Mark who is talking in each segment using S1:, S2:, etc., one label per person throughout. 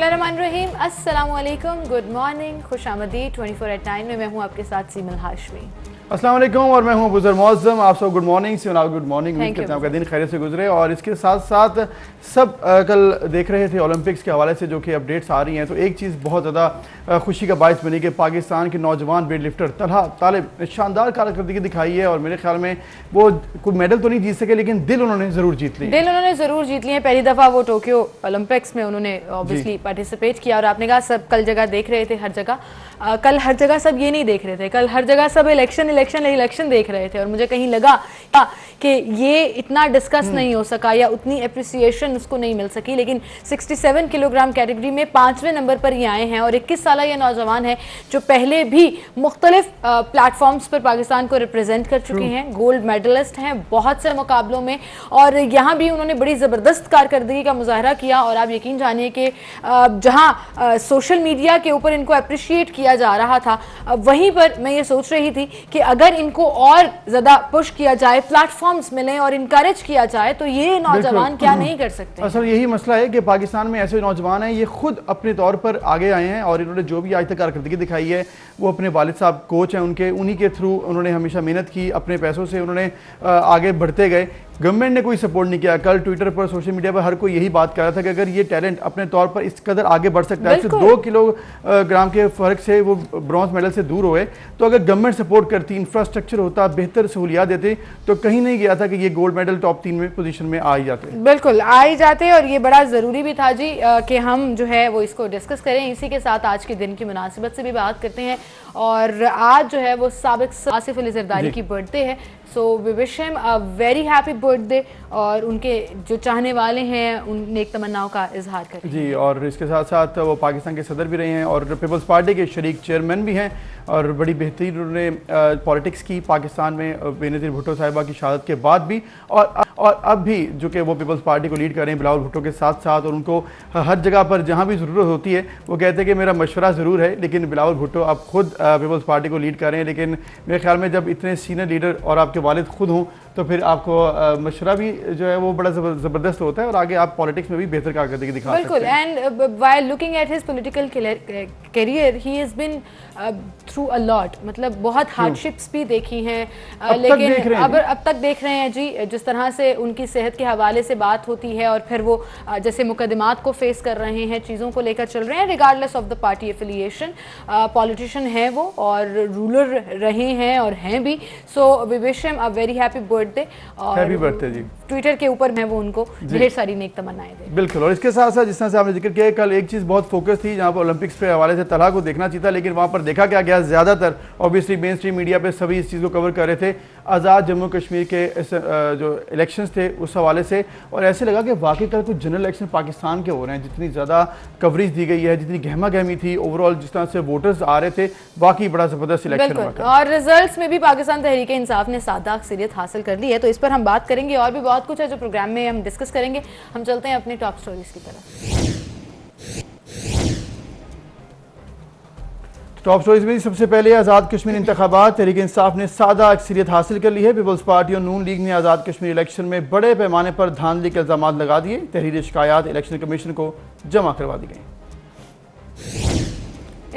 S1: बिस्मिल्लाहिर्रहमानिर्रहीम, अस्सलामुअलैकुम, good morning, खुशामदीद 24/9 में मैं हूँ आपके साथ सीमल हाशमी।
S2: अस्सलाम वालेकुम और मैं हूं अबूजर मौज़म। आप सब गुड मॉर्निंग से गुड मॉर्निंग। उम्मीद करते हैं आपका दिन खैरियत से गुजरे। और इसके साथ साथ सब कल देख रहे थे ओलंपिक्स के हवाले से जो कि अपडेट्स आ रही हैं, तो एक चीज़ बहुत ज़्यादा खुशी का बायस बनी कि पाकिस्तान के नौजवान वेट लिफ्टर तलहा तालिब ने शानदार कारकर्दगी दिखाई है। और मेरे ख्याल में वो कोई मेडल तो नहीं जीत सके, लेकिन दिल उन्होंने ज़रूर जीत ली।
S1: है। पहली दफ़ा वो टोक्यो ओलंपिक्स में उन्होंने ऑब्वियसली पार्टिसिपेट किया। और आपने कहा सब कल जगह देख रहे थे, हर जगह कल हर जगह सब ये नहीं देख रहे थे, कल हर जगह सब इलेक्शन देख रहे थे। और मुझे कहीं लगा कि ये इतना डिस्कस नहीं हो सका या उतनी एप्रिसिएशन उसको नहीं मिल सकी, लेकिन 67 किलोग्राम कैटेगरी में 5वें नंबर पर ये आए हैं। और 21 साल ये नौजवान है जो पहले भी मुख्तलिफ प्लेटफॉर्म्स पर पाकिस्तान को रिप्रेजेंट कर चुके हैं, गोल्ड मेडलिस्ट हैं बहुत से मुकाबलों में। और यहाँ भी उन्होंने बड़ी ज़बरदस्त कारकर्दगी का मुजाहरा किया। और आप यकीन जानिए कि जहाँ सोशल मीडिया के ऊपर इनको अप्रिशिएट किया जा रहा था, वहीं पर मैं ये सोच रही थी कि अगर इनको और ज़्यादा पुश किया जाए, प्लेटफॉर्म्स मिलें और इनकरेज किया जाए, तो ये नौजवान क्या नहीं कर सकते।
S2: असल यही मसला है कि पाकिस्तान में ऐसे नौजवान हैं, ये खुद अपने तौर पर आगे आए हैं। और इन्होंने जो भी आज तक कारकर्दगी दिखाई है, वो अपने वालिद साहब कोच हैं उनके, उन्हीं के थ्रू उन्होंने हमेशा मेहनत की, अपने पैसों से उन्होंने आगे बढ़ते गए। गवर्नमेंट ने कोई सपोर्ट नहीं किया। कल ट्विटर पर, सोशल मीडिया पर हर कोई यही बात कर रहा था कि अगर ये टैलेंट अपने तौर पर इस कदर आगे बढ़ सकता है, 2 किलोग्राम के फर्क से वो ब्रॉन्ज मेडल से दूर हुए, तो अगर गवर्नमेंट सपोर्ट करती, इंफ्रास्ट्रक्चर होता, बेहतर सहूलियात देते, तो कहीं नहीं गया था कि ये गोल्ड मेडल टॉप 3 में पोजीशन में आ ही जाते।
S1: बिल्कुल आ ही जाते। और ये बड़ा ज़रूरी भी था जी कि हम जो है वो इसको डिस्कस करें। इसी के साथ आज के दिन की मुनासिबत से भी बात करते हैं। और आज जो है वो साबिक आसिफ अली जरदारी की बर्थडे है। So we wish him a very happy birthday. और उनके जो चाहने वाले हैं उन नेक तमन्नाओं का इजहार करें
S2: जी। और इसके साथ साथ वो पाकिस्तान के सदर भी रहे हैं और पीपल्स पार्टी के शरीक चेयरमैन भी हैं। और बड़ी बेहतरीन उन्होंने पॉलिटिक्स की पाकिस्तान में बेनज़ीर भुट्टो साहिबा की शहादत के बाद भी, और अब भी जो कि वो पीपल्स पार्टी को लीड कर रहे हैं बिलावल भुट्टो के साथ साथ। और उनको हर जगह पर जहाँ भी ज़रूरत होती है वो कहते हैं कि मेरा मशवरा ज़रूर है, लेकिन बिलावल भुट्टो अब खुद पीपल्स पार्टी को लीड कर रहे हैं। लेकिन मेरे ख्याल में जब इतने सीनियर लीडर और आपके वालिद खुद हों, तो फिर आपको मशवरा भी जो है वो बड़ा ज़बरदस्त होता है और आगे आप पॉलिटिक्स में भी बेहतर कारकर्दगी दिखा सकते हैं।
S1: बिल्कुल। And while looking at his political career, he has been through a lot, मतलब बहुत हार्डशिप्स भी देखी हैं, लेकिन अब तक देख रहे हैं जी जिस तरह से उनकी सेहत के हवाले से बात होती है और फिर वो जैसे मुकदमात को फेस कर रहे हैं, चीज़ों को लेकर चल रहे हैं, regardless of the party affiliation. Politician है वो और रूलर रहे हैं और हैं भी। So we wish him a very happy birthday. और
S2: हैप्पी बर्थडे जी।
S1: ट्विटर के ऊपर मैं वो उनको ढेर सारी नेक तमन्नाएं दें।
S2: बिल्कुल। और इसके साथ साथ जिस तरह से आपने जिक्र किया, कल एक चीज़ बहुत फोकस थी जहाँ पर ओलंपिक्स के हवाले से तलहा को देखना चाहिए था, लेकिन वहाँ पर देखा क्या गया, ज़्यादातर ऑब्वियसली मेन स्ट्रीम मीडिया पे सभी इस चीज़ को कवर कर रहे थे आज़ाद जम्मू कश्मीर के जो इलेक्शंस थे उस हवाले से। और ऐसे लगा कि वाकई कल कुछ जनरल इलेक्शन पाकिस्तान के हो रहे हैं, जितनी ज़्यादा कवरेज दी गई है, जितनी गहमा गहमी थी ओवरऑल, जिस तरह से वोटर्स आ रहे थे, वाकई बड़ा ज़बरदस्त इलेक्शन हुआ।
S1: और रिजल्ट्स में भी पाकिस्तान तहरीक इंसाफ ने सादा अक्सरियत हासिल कर ली है, तो इस पर हम बात करेंगे। और भी बहुत कुछ है जो प्रोग्राम में हम डिस्कस करेंगे। हम चलते हैं अपनी टॉप स्टोरीज की तरफ।
S2: टॉप स्टोरीज में सबसे पहले आज़ाद कश्मीर इंतखाबात, तहरीक इंसाफ ने सादा अक्सरियत हासिल कर ली है। पीपल्स पार्टी और नून लीग ने आज़ाद कश्मीर इलेक्शन में बड़े पैमाने पर धांधली के इल्ज़ामात लगा दिए। तहरीर शिकायत इलेक्शन कमीशन को जमा करवा दी गई।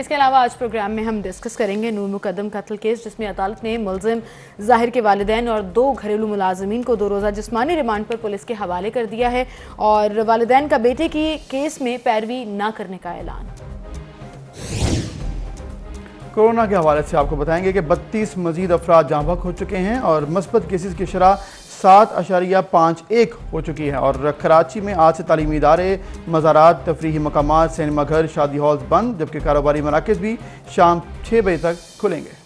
S1: इसके अलावा आज प्रोग्राम में हम डिस्कस करेंगे नूर मुकदम कत्ल केस, जिसमें अदालत ने मुलजिम ज़ाहिर के वालिदैन और 2 घरेलू मुलाजमीन को 2 रोज़ा जिस्मानी रिमांड पर पुलिस के हवाले कर दिया है। और वालिदैन का बेटे की केस में पैरवी न करने का ऐलान।
S2: कोरोना के हवाले से आपको बताएंगे कि 32 मजीद अफराद जहाँ बहक हो चुके हैं और मस्बत केसेस की शरह 7.51 हो चुकी है। और कराची में आज से तालीमी इदारे, मज़ारात, तफरीही मकामात, सिनेमा घर, शादी हॉल्स बंद, जबकि कारोबारी मराकज़ भी शाम 6 बजे तक खुलेंगे।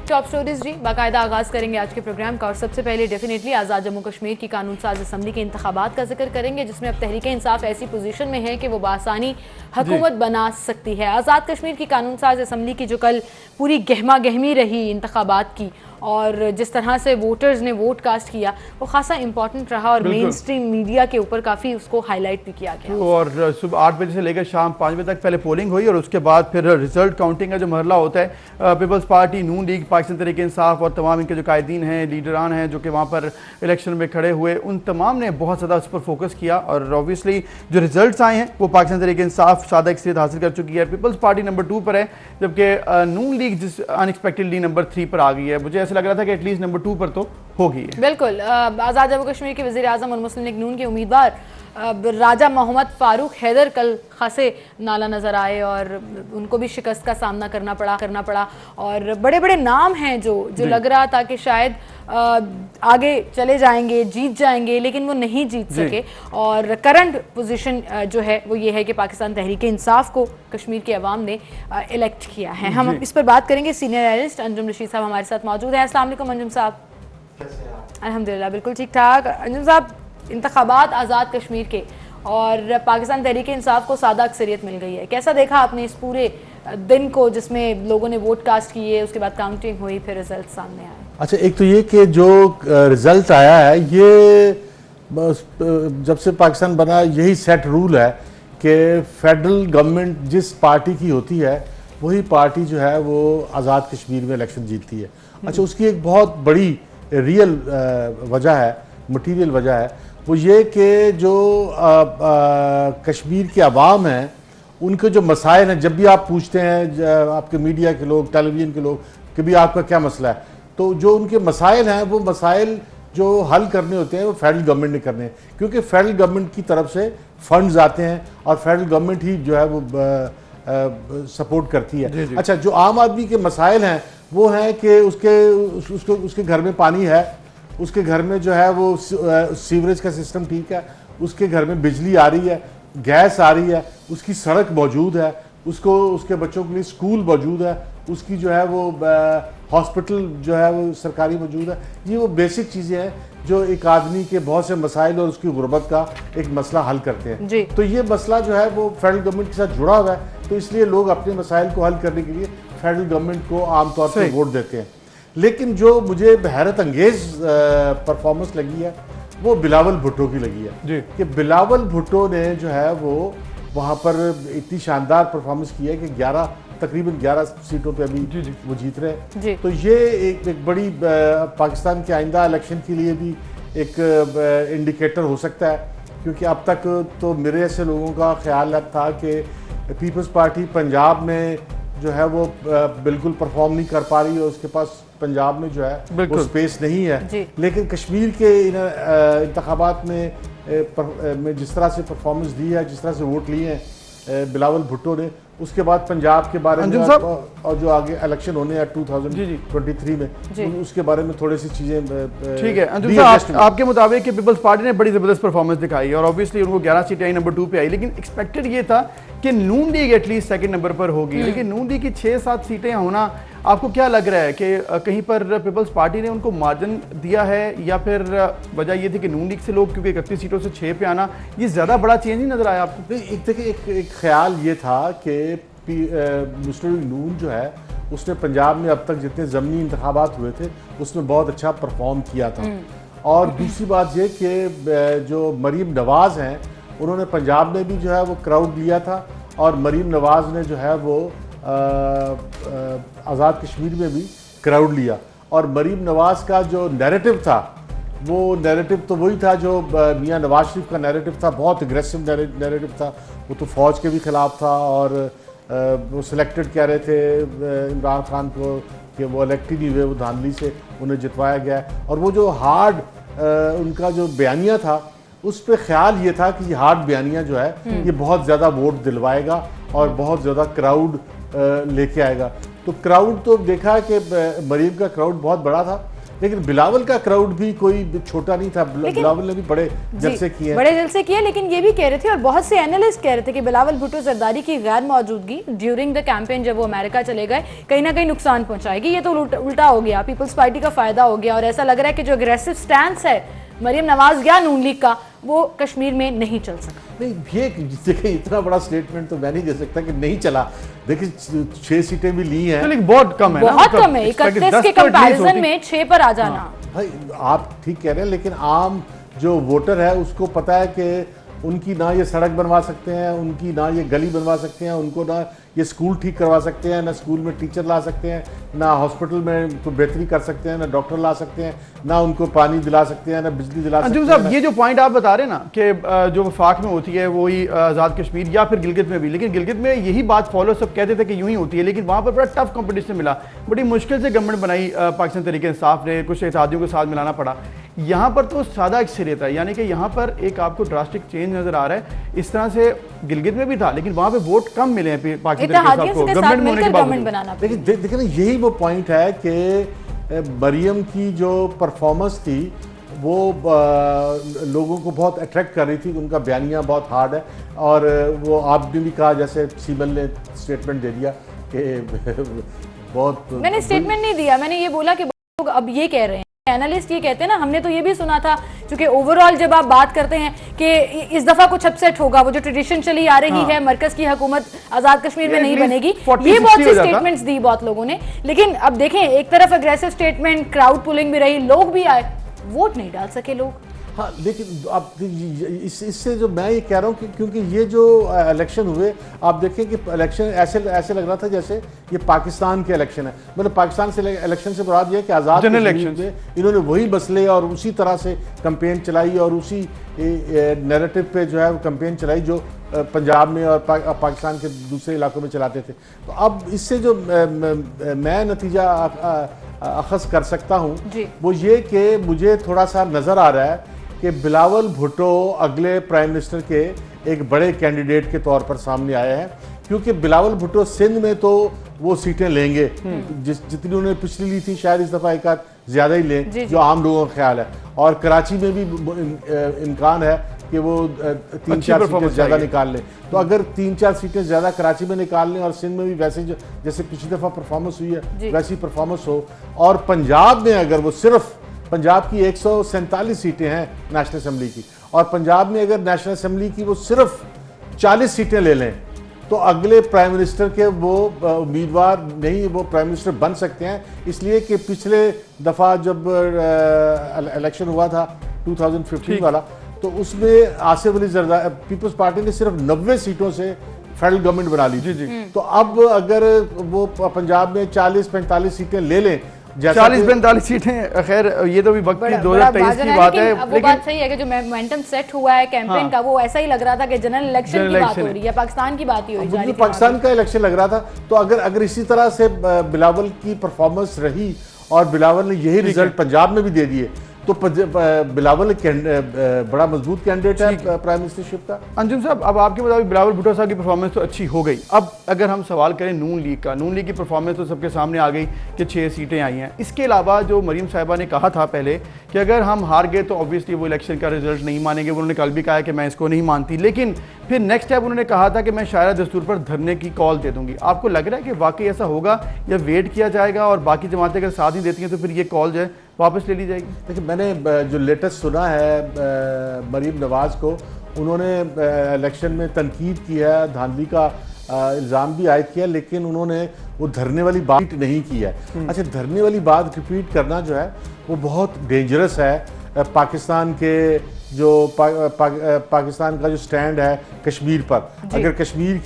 S1: टॉप स्टोरीज जी, बाकायदा आगाज़ करेंगे आज के प्रोग्राम का। और सबसे पहले डेफिनेटली आज़ाद जम्मू कश्मीर की कानून साज असम्बली के इंतखाबात का जिक्र करेंगे, जिसमें अब तहरीक इंसाफ ऐसी पोजीशन में है कि वो बासानी हुकूमत बना सकती है। आज़ाद कश्मीर की कानून साज असम्बली की जो कल पूरी गहमा गहमी रही इंतखाबात की, और जिस तरह से वोटर्स ने वोट कास्ट किया वो खासा इंपॉर्टेंट रहा और मेन स्ट्रीम मीडिया के ऊपर काफ़ी उसको हाईलाइट भी किया गया।
S2: और सुबह 8 बजे से लेकर शाम 5 बजे तक पहले पोलिंग हुई और उसके बाद फिर रिजल्ट काउंटिंग का जो मरला होता है, पीपल्स पार्टी, नून लीग, पाकिस्तान तहरीक इंसाफ और तमाम इनके जो कायदीन हैं, लीडरान हैं जो कि वहाँ पर इलेक्शन में खड़े हुए, उन तमाम ने बहुत ज़्यादा उस पर फोकस किया और ऑब्वियसली जो रिजल्ट्स आए हैं वो पाकिस्तान तहरीक इंसाफ सादा अक्सरियत हासिल कर चुकी है। पीपल्स पार्टी नंबर 2 पर है जबकि नून लीग जिस अनएक्सपेक्टेडली नंबर 3 पर आ गई है। मुझे ऐसा लग रहा था कि एटलीस्ट नंबर 2 पर तो होगी है।
S1: बिल्कुल। आज़ाद जम्मू कश्मीर के वज़ीर आज़म और मुस्लिम लीग नून के उम्मीदवार राजा मोहम्मद फारूक हैदर कल खासे नाला नज़र आए और उनको भी शिकस्त का सामना करना पड़ा और बड़े बड़े नाम हैं जो लग रहा था कि शायद आगे चले जाएंगे, जीत जाएंगे, लेकिन वो नहीं जीत सके। और करंट पोजीशन जो है वो ये है कि पाकिस्तान तहरीक इंसाफ को कश्मीर के अवाम ने इलेक्ट किया है। हम इस पर बात करेंगे। सीनियर एनालिस्ट अंजुम रशीद साहब हमारे साथ मौजूद हैं। अस्सलाम वालेकुम अंजुम साहब। अल्हम्दुलिल्लाह बिल्कुल ठीक ठाक। अंजुम साहब, इंतखाबात आज़ाद कश्मीर के और पाकिस्तान तहरीक इंसाफ को सादा अक्सरियत मिल गई है, कैसा देखा आपने इस पूरे दिन को जिसमें लोगों ने वोट कास्ट किए, उसके बाद काउंटिंग हुई, फिर रिजल्ट सामने आए?
S3: अच्छा, एक तो ये कि जो रिजल्ट आया है ये जब से पाकिस्तान बना यही सेट रूल है कि फेडरल गवर्नमेंट जिस पार्टी की होती है वही पार्टी जो है वो आज़ाद कश्मीर में इलेक्शन जीतती है। अच्छा, उसकी एक बहुत बड़ी रियल वजह है, मटीरियल वजह है, वो ये कि जो कश्मीर के अवाम हैं उनके जो मसाइल हैं, जब भी आप पूछते हैं आपके मीडिया के लोग, टेलीविज़न के लोग कि भी आपका क्या मसला है, तो जो उनके मसाइल हैं वो मसाइल जो हल करने होते हैं वो फेडरल गवर्नमेंट ने करने हैं, क्योंकि फेडरल गवर्नमेंट की तरफ से फंड्स आते हैं और फेडरल गवर्नमेंट ही जो है वो सपोर्ट करती है।
S2: जी।
S3: अच्छा, जो आम आदमी के मसाइल हैं वो हैं कि उसके घर में पानी है, उसके घर में जो है वो सीवरेज का सिस्टम ठीक है, उसके घर में बिजली आ रही है, गैस आ रही है, उसकी सड़क मौजूद है, उसके बच्चों के लिए स्कूल मौजूद है, उसकी जो है वो हॉस्पिटल जो है वो सरकारी मौजूद है। ये वो बेसिक चीज़ें हैं जो एक आदमी के बहुत से मसाइल और उसकी गुर्बत का एक मसला हल करते हैं
S1: जी।
S3: तो ये मसला जो है वो फेडरल गवर्नमेंट के साथ जुड़ा हुआ है, तो इसलिए लोग अपने मसाइल को हल करने के लिए फेडरल गवर्नमेंट को आमतौर पर वोट देते हैं। लेकिन जो मुझे हैरत अंगेज परफॉर्मेंस लगी है वो बिलावल भुट्टो की लगी है कि बिलावल भुट्टो ने जो है वो वहाँ पर इतनी शानदार परफॉर्मेंस की है कि तकरीबन 11 सीटों पे अभी वो जीत रहे हैं। तो ये एक बड़ी पाकिस्तान के आइंदा इलेक्शन के लिए भी एक इंडिकेटर हो सकता है, क्योंकि अब तक तो मेरे ऐसे लोगों का ख्याल था कि पीपल्स पार्टी पंजाब में जो है वो बिल्कुल परफॉर्म नहीं कर पा रही है, उसके पास पंजाब में जो है वो स्पेस नहीं है। लेकिन कश्मीर के इंतखाबात में जिस तरह से परफॉर्मेंस दी है, जिस तरह से वोट लिए हैं बिलावल भुट्टो ने, उसके बाद पंजाब के बारे में और जो आगे इलेक्शन होने हैं 2023 में उसके बारे में थोड़ी सी चीजें
S2: ठीक है। अंजुम साहब, आपके मुताबिक कि पीपल्स पार्टी ने बड़ी जबरदस्त परफॉर्मेंस दिखाई और ऑब्वियसली उनको 11 सीटें आई, नंबर 2 पे आई, लेकिन एक्सपेक्टेड ये था कि नून लीग एटलीस्ट सेकंड नंबर पर होगी, लेकिन नून लीग की 6-7 सीटें होना, आपको क्या लग रहा है कि कहीं पर पीपल्स पार्टी ने उनको मार्जिन दिया है या फिर वजह ये थी कि नून लीग से लोग क्योंकि 31 सीटों से 6 पे आना, ये ज़्यादा बड़ा चेंज नहीं नज़र आया आपको?
S3: एक ख्याल ये था कि मुस्लिम लीग नून जो है उसने पंजाब में अब तक जितने ज़मीनी इंतखाबात हुए थे उसमें बहुत अच्छा परफॉर्म किया था। और दूसरी बात ये कि जो मरीम नवाज़ हैं उन्होंने पंजाब में भी जो है वो क्राउड लिया था और मरीम नवाज़ ने जो है वो आज़ाद कश्मीर में भी क्राउड लिया। और मरीम नवाज़ का जो नैरेटिव था वो नैरेटिव तो वही था जो मियां नवाज शरीफ का नैरेटिव था, बहुत एग्रेसिव नैरेटिव था। वो तो फ़ौज के भी ख़िलाफ़ था और वो सिलेक्टेड कह रहे थे इमरान खान को कि वो इलेक्ट ही नहीं हुए, वो धांधली से उन्हें जितवाया गया। और वो जो हार्ड उनका जो बयानिया था उस पर ख्याल ये था कि ये हार्ड बयानिया जो है ये बहुत ज़्यादा वोट दिलवाएगा और बहुत ज़्यादा क्राउड लेके आएगा। तो क्राउड तो देखा कि मरीम का क्राउड बहुत बड़ा था, लेकिन बिलावल का क्राउड भी कोई छोटा नहीं था। बिलावल ने भी बड़े जलसे किए,
S1: लेकिन ये भी कह रहे थे और बहुत से एनालिस्ट कह रहे थे कि बिलावल भुट्टो जरदारी की गैर मौजूदगी ड्यूरिंग द कैंपेन जब वो अमेरिका चले गए कहीं ना कहीं नुकसान पहुंचाएगी। ये तो उल्टा हो गया, पीपल्स पार्टी का फायदा हो गया और ऐसा लग रहा है कि जो अग्रेसिव स्टैंस है मरियम नवाज या नून लीग का वो कश्मीर में नहीं चल सका।
S3: नहीं, ये देखिए इतना बड़ा स्टेटमेंट तो मैं नहीं दे सकता कि नहीं चला। देखिए 6 सीटें भी ली हैं,
S2: लेकिन बहुत कम है ना,
S1: बहुत
S2: मतलब
S1: कम है। 31 के कंपैरिजन में 6 पर आ जाना।
S3: भाई आप ठीक कह रहे हैं, लेकिन आम जो वोटर है उसको पता है कि उनकी ना ये सड़क बनवा सकते हैं, उनकी ना ये गली बनवा सकते हैं, उनको ना ये स्कूल ठीक करवा सकते हैं, ना स्कूल में टीचर ला सकते हैं, ना हॉस्पिटल में कोई बेहतरी कर सकते हैं, ना डॉक्टर ला सकते हैं, ना उनको पानी दिला सकते हैं, ना बिजली दिला सकते हैं।
S2: साहब, ये जो पॉइंट आप बता रहे हैं ना कि जो वफाक में होती है वही आज़ाद कश्मीर या फिर गिलगित में भी, लेकिन गिलगित में यही बात फॉलो सब कहते थे कि यूं ही होती है, लेकिन वहाँ पर बड़ा टफ कंपटीशन मिला, बड़ी मुश्किल से गवर्नमेंट बनाई पाकिस्तान तहरीक इंसाफ ने, कुछ इत्तेहादियों के साथ मिलाना पड़ा। यहाँ पर तो सादा अक्सरियत है, यानी कि यहाँ पर एक आपको ड्रास्टिक चेंज नजर आ रहा है। इस तरह से गिलगित में भी था, लेकिन वहाँ पे वोट कम मिले हैं पाकिस्तान तहरीक इंसाफ को गवर्नमेंट में होने के बावजूद।
S3: देखिए ना, यही वो पॉइंट है कि मरियम की जो परफॉर्मेंस थी वो लोगों को बहुत अट्रैक्ट कर रही थी, उनका बयानिया बहुत हार्ड है। और वो आपने भी कहा, जैसे सीबल ने स्टेटमेंट दे दिया कि बहुत,
S1: मैंने स्टेटमेंट नहीं दिया, मैंने ये बोला कि लोग अब ये कह रहे हैं, एनालिस्ट ये कहते हैं ना, हमने तो ये भी सुना था, क्योंकि ओवरऑल जब आप बात करते हैं कि इस दफा कुछ अपसेट होगा, वो जो ट्रेडिशन चली आ रही है मरकज की हुकूमत आजाद कश्मीर में नहीं बनेगी, ये बहुत सी स्टेटमेंट्स दी बहुत लोगों ने। लेकिन अब देखें, एक तरफ अग्रेसिव स्टेटमेंट, क्राउड पुलिंग भी रही, लोग भी आए, वोट नहीं डाल सके लोग।
S3: हाँ, लेकिन अब इससे जो मैं ये कह रहा हूँ कि क्योंकि ये जो इलेक्शन हुए, आप देखें कि इलेक्शन ऐसे लग रहा था जैसे ये पाकिस्तान के इलेक्शन है। मतलब पाकिस्तान से इलेक्शन से मुराद ये कि आज़ाद इलेक्शन में इन्होंने वही मसले और उसी तरह से कैंपेन चलाई और उसी नैरेटिव पे जो है वो कैंपेन चलाई जो पंजाब में और पाकिस्तान के दूसरे इलाकों में चलाते थे। तो अब इससे जो मैं नतीजा अखज़ कर सकता हूँ वो ये कि मुझे थोड़ा सा नज़र आ रहा है कि बिलावल भुट्टो अगले प्राइम मिनिस्टर के एक बड़े कैंडिडेट के तौर पर सामने आए हैं, क्योंकि बिलावल भुट्टो सिंध में तो वो सीटें लेंगे जितनी उन्होंने पिछली ली थी, शायद इस दफ़ा एक आध ज़्यादा ही लें, जो आम लोगों का ख्याल है। और कराची में भी इम्कान है कि वो 3-4 सीटें ज़्यादा निकाल लें। तो अगर 3-4 सीटें ज़्यादा कराची में निकाल लें और सिंध में भी वैसे जैसे पिछली दफ़ा परफॉर्मेंस हुई है वैसी परफॉर्मेंस हो, और पंजाब में अगर वो सिर्फ, पंजाब की 147 सीटें हैं नेशनल असम्बली की, और पंजाब में अगर नेशनल असम्बली की वो सिर्फ 40 सीटें ले लें, तो अगले प्राइम मिनिस्टर के वो उम्मीदवार नहीं, वो प्राइम मिनिस्टर बन सकते हैं। इसलिए कि पिछले दफ़ा जब इलेक्शन हुआ था 2015 वाला, तो उसमें आसिफ अली जरदारी पीपल्स पार्टी ने सिर्फ 90 सीटों से फेडरल गवर्नमेंट बना ली थी। तो अब अगर वो पंजाब में 40-45 सीटें ले लें,
S2: 40-45 सीटें, खैर ये तो भी वक्त की 2023 की बात है,
S1: लेकिन वो बात सही है कि जो मोमेंटम सेट हुआ है कैंपेन का, वो ऐसा ही लग रहा था कि जनरल इलेक्शन की बात हो रही है, पाकिस्तान की बात ही हो रही है,
S3: पाकिस्तान का इलेक्शन लग रहा था। तो अगर इसी तरह से बिलावल की परफॉर्मेंस रही और बिलावल ने यही रिजल्ट पंजाब में भी दे दिए, तो बिलावल बड़ा मजबूत कैंडिडेट है प्राइम मिनिस्टरशिप का।
S2: अंजुम साहब, अब आपके मुताबिक बिलावल भुट्टो साहब की परफॉर्मेंस तो अच्छी हो गई। अब अगर हम सवाल करें नून लीग का, नून लीग की परफॉर्मेंस तो सबके सामने आ गई कि 6 सीटें आई हैं। इसके अलावा जो मरीम साहिबा ने कहा था पहले कि अगर हम हार गए तो ऑब्वियसली वो इलेक्शन का रिजल्ट नहीं मानेंगे, उन्होंने कल भी कहा कि मैं इसको नहीं मानती, लेकिन फिर नेक्स्ट स्टेप उन्होंने कहा था कि मैं शायरा दस्तूर पर धरने की कॉल दे दूंगी। आपको लग रहा है कि वाकई ऐसा होगा या वेट किया जाएगा और बाकी जमातें अगर साथ ही देती हैं तो फिर ये कॉल जो है वापस ले ली जाएगी?
S3: देखिए, मैंने जो लेटेस्ट सुना है मरीम नवाज को, उन्होंने इलेक्शन में तनकीद की है, धांधली का इल्ज़ाम भी आयद किया, लेकिन उन्होंने वो धरने वाली बात नहीं की है। अच्छा, धरने वाली बात रिपीट करना जो है वो बहुत डेंजरस है। पाकिस्तान के जो पाकिस्तान का जो स्टैंड है कश्मीर पर, अगर कश्मीर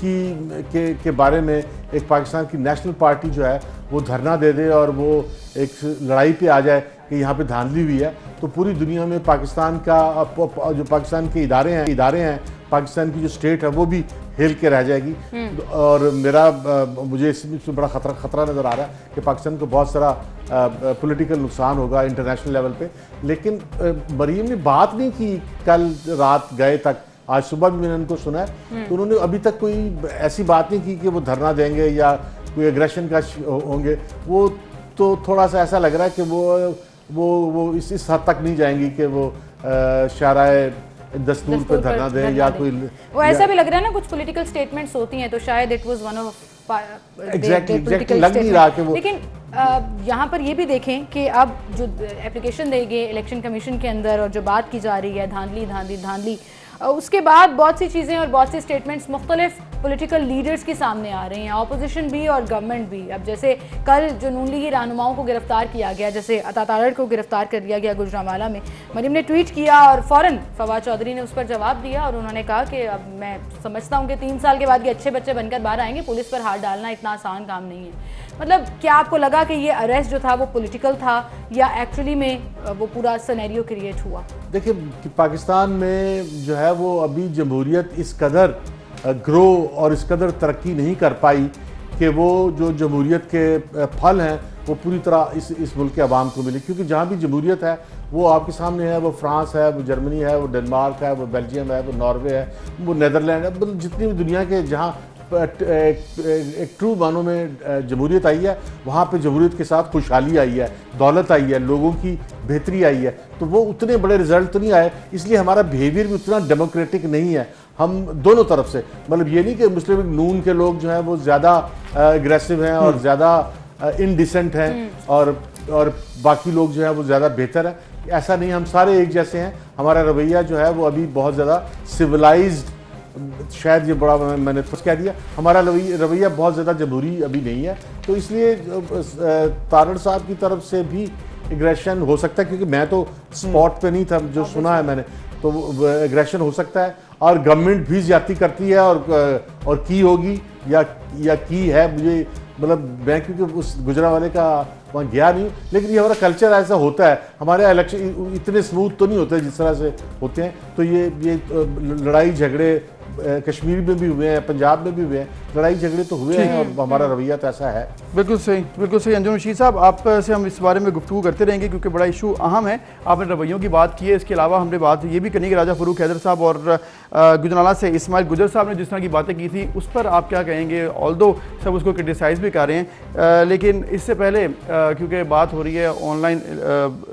S3: के बारे में एक पाकिस्तान की नेशनल पार्टी जो है वो धरना दे दे और वो एक लड़ाई पे आ जाए कि यहाँ पे धांधली हुई है, तो पूरी दुनिया में पाकिस्तान का जो पाकिस्तान के इदारे हैं, पाकिस्तान की जो स्टेट है वो भी हिल के रह जाएगी। और मुझे इसमें बड़ा खतरा नज़र आ रहा है कि पाकिस्तान को बहुत सारा पॉलिटिकल नुकसान होगा इंटरनेशनल लेवल पे। लेकिन मरीम ने बात नहीं की कल रात गए तक, आज सुबह भी मैंने उनको सुना है, तो उन्होंने अभी तक कोई ऐसी बात नहीं की कि वो धरना देंगे या कोई एग्रेशन का होंगे। वो तो थोड़ा सा ऐसा लग रहा है कि वो इस हद तक नहीं जाएंगी कि वो शायराए दस्तूर पे धरना दें या कोई,
S1: वो ऐसा भी लग रहा है ना, कुछ पॉलिटिकल स्टेटमेंट्स होती हैं तो शायद it was one of
S3: exactly लग नहीं रहा कि वो,
S1: यहाँ पर ये भी देखें कि अब जो एप्लीकेशन देंगे इलेक्शन कमीशन के अंदर और जो बात की जा रही है धांधली धांधली धांधली, उसके बाद बहुत सी चीज़ें और बहुत सी स्टेटमेंट्स मुख्तलिफ पॉलिटिकल लीडर्स के सामने आ रही हैं, अपोजिशन भी और गवर्नमेंट भी। अब जैसे कल जो नून लीगी रहनुमाओं को गिरफ्तार किया गया, जैसे अता तारड़ को गिरफ्तार कर लिया गया गुजरांवाला में, मरीम ने ट्वीट किया और फ़ौरन फवाद चौधरी ने उस पर जवाब दिया और उन्होंने कहा कि अब मैं समझता हूँ कि 3 साल के बाद ये अच्छे बच्चे बनकर बाहर आएंगे, पुलिस पर हाथ डालना इतना आसान काम नहीं है। मतलब क्या आपको लगा कि ये अरेस्ट जो था वो पॉलिटिकल था या एक्चुअली में वो पूरा सिनेरियो क्रिएट हुआ?
S3: देखिए कि पाकिस्तान में जो है वो अभी जमहूरियत इस कदर ग्रो और इस कदर तरक्की नहीं कर पाई कि वो जो जमहूरियत के फल हैं वो पूरी तरह इस मुल्क के अवाम को मिले, क्योंकि जहाँ भी जमहूरियत है वो आपके सामने है, वो फ्रांस है, वो जर्मनी है, वो डेनमार्क है, वो बेल्जियम है, वो नॉर्वे है, वो नीदरलैंड है, मतलब जितनी भी दुनिया के जहाँ एक ट्रू मानों में जमहूरियत आई है, वहाँ पे जमहूरियत के साथ खुशहाली आई है, दौलत आई है, लोगों की बेहतरी आई है। तो वो उतने बड़े रिजल्ट तो नहीं आए, इसलिए हमारा बिहेवियर भी उतना डेमोक्रेटिक नहीं है। हम दोनों तरफ से, मतलब ये नहीं कि मुस्लिम लीग नून के लोग जो हैं वो ज़्यादा एग्रेसिव हैं और ज़्यादा इनडिसेंट हैं और बाकी लोग जो है वो ज़्यादा बेहतर है, ऐसा नहीं। हम सारे एक जैसे हैं। हमारा रवैया जो है वो अभी बहुत ज़्यादा सिविलाइज्ड, शायद ये बड़ा मैंने कुछ कह दिया, हमारा रवैया बहुत ज़्यादा जमहूरी अभी नहीं है। तो इसलिए तारड़ साहब की तरफ से भी एग्रेशन हो सकता है, क्योंकि मैं तो स्पॉट पे नहीं था, जो सुना है मैंने, तो एग्रेशन हो सकता है। और गवर्नमेंट भी ज्यादती करती है और की होगी या की है, मुझे मतलब मैं क्योंकि उस गुजरांवाले का वहाँ गया नहीं, लेकिन ये हमारा कल्चर ऐसा होता है। हमारे इलेक्शन इतने स्मूथ तो नहीं होते जिस तरह से होते हैं। तो ये लड़ाई झगड़े कश्मीर में भी हुए हैं, पंजाब में भी हुए हैं, लड़ाई झगड़े तो हुए हैं और हमारा रवैया तो ऐसा है।
S2: बिल्कुल सही अंजुम रशीद साहब, आपसे हम इस बारे में गुफ्तगू करते रहेंगे क्योंकि बड़ा इशू अहम है। आपने रवैयों की बात की है, इसके अलावा हमने बात ये भी करनी कि राजा फ़रूक हैदर साहब और गुजरांवाला से इस्माइल गुजर साहब ने जिस तरह की बातें की थी उस पर आप क्या कहेंगे? ऑल्दो सब उसको क्रिटिसाइज़ भी कर रहे हैं, लेकिन इससे पहले क्योंकि बात हो रही है ऑनलाइन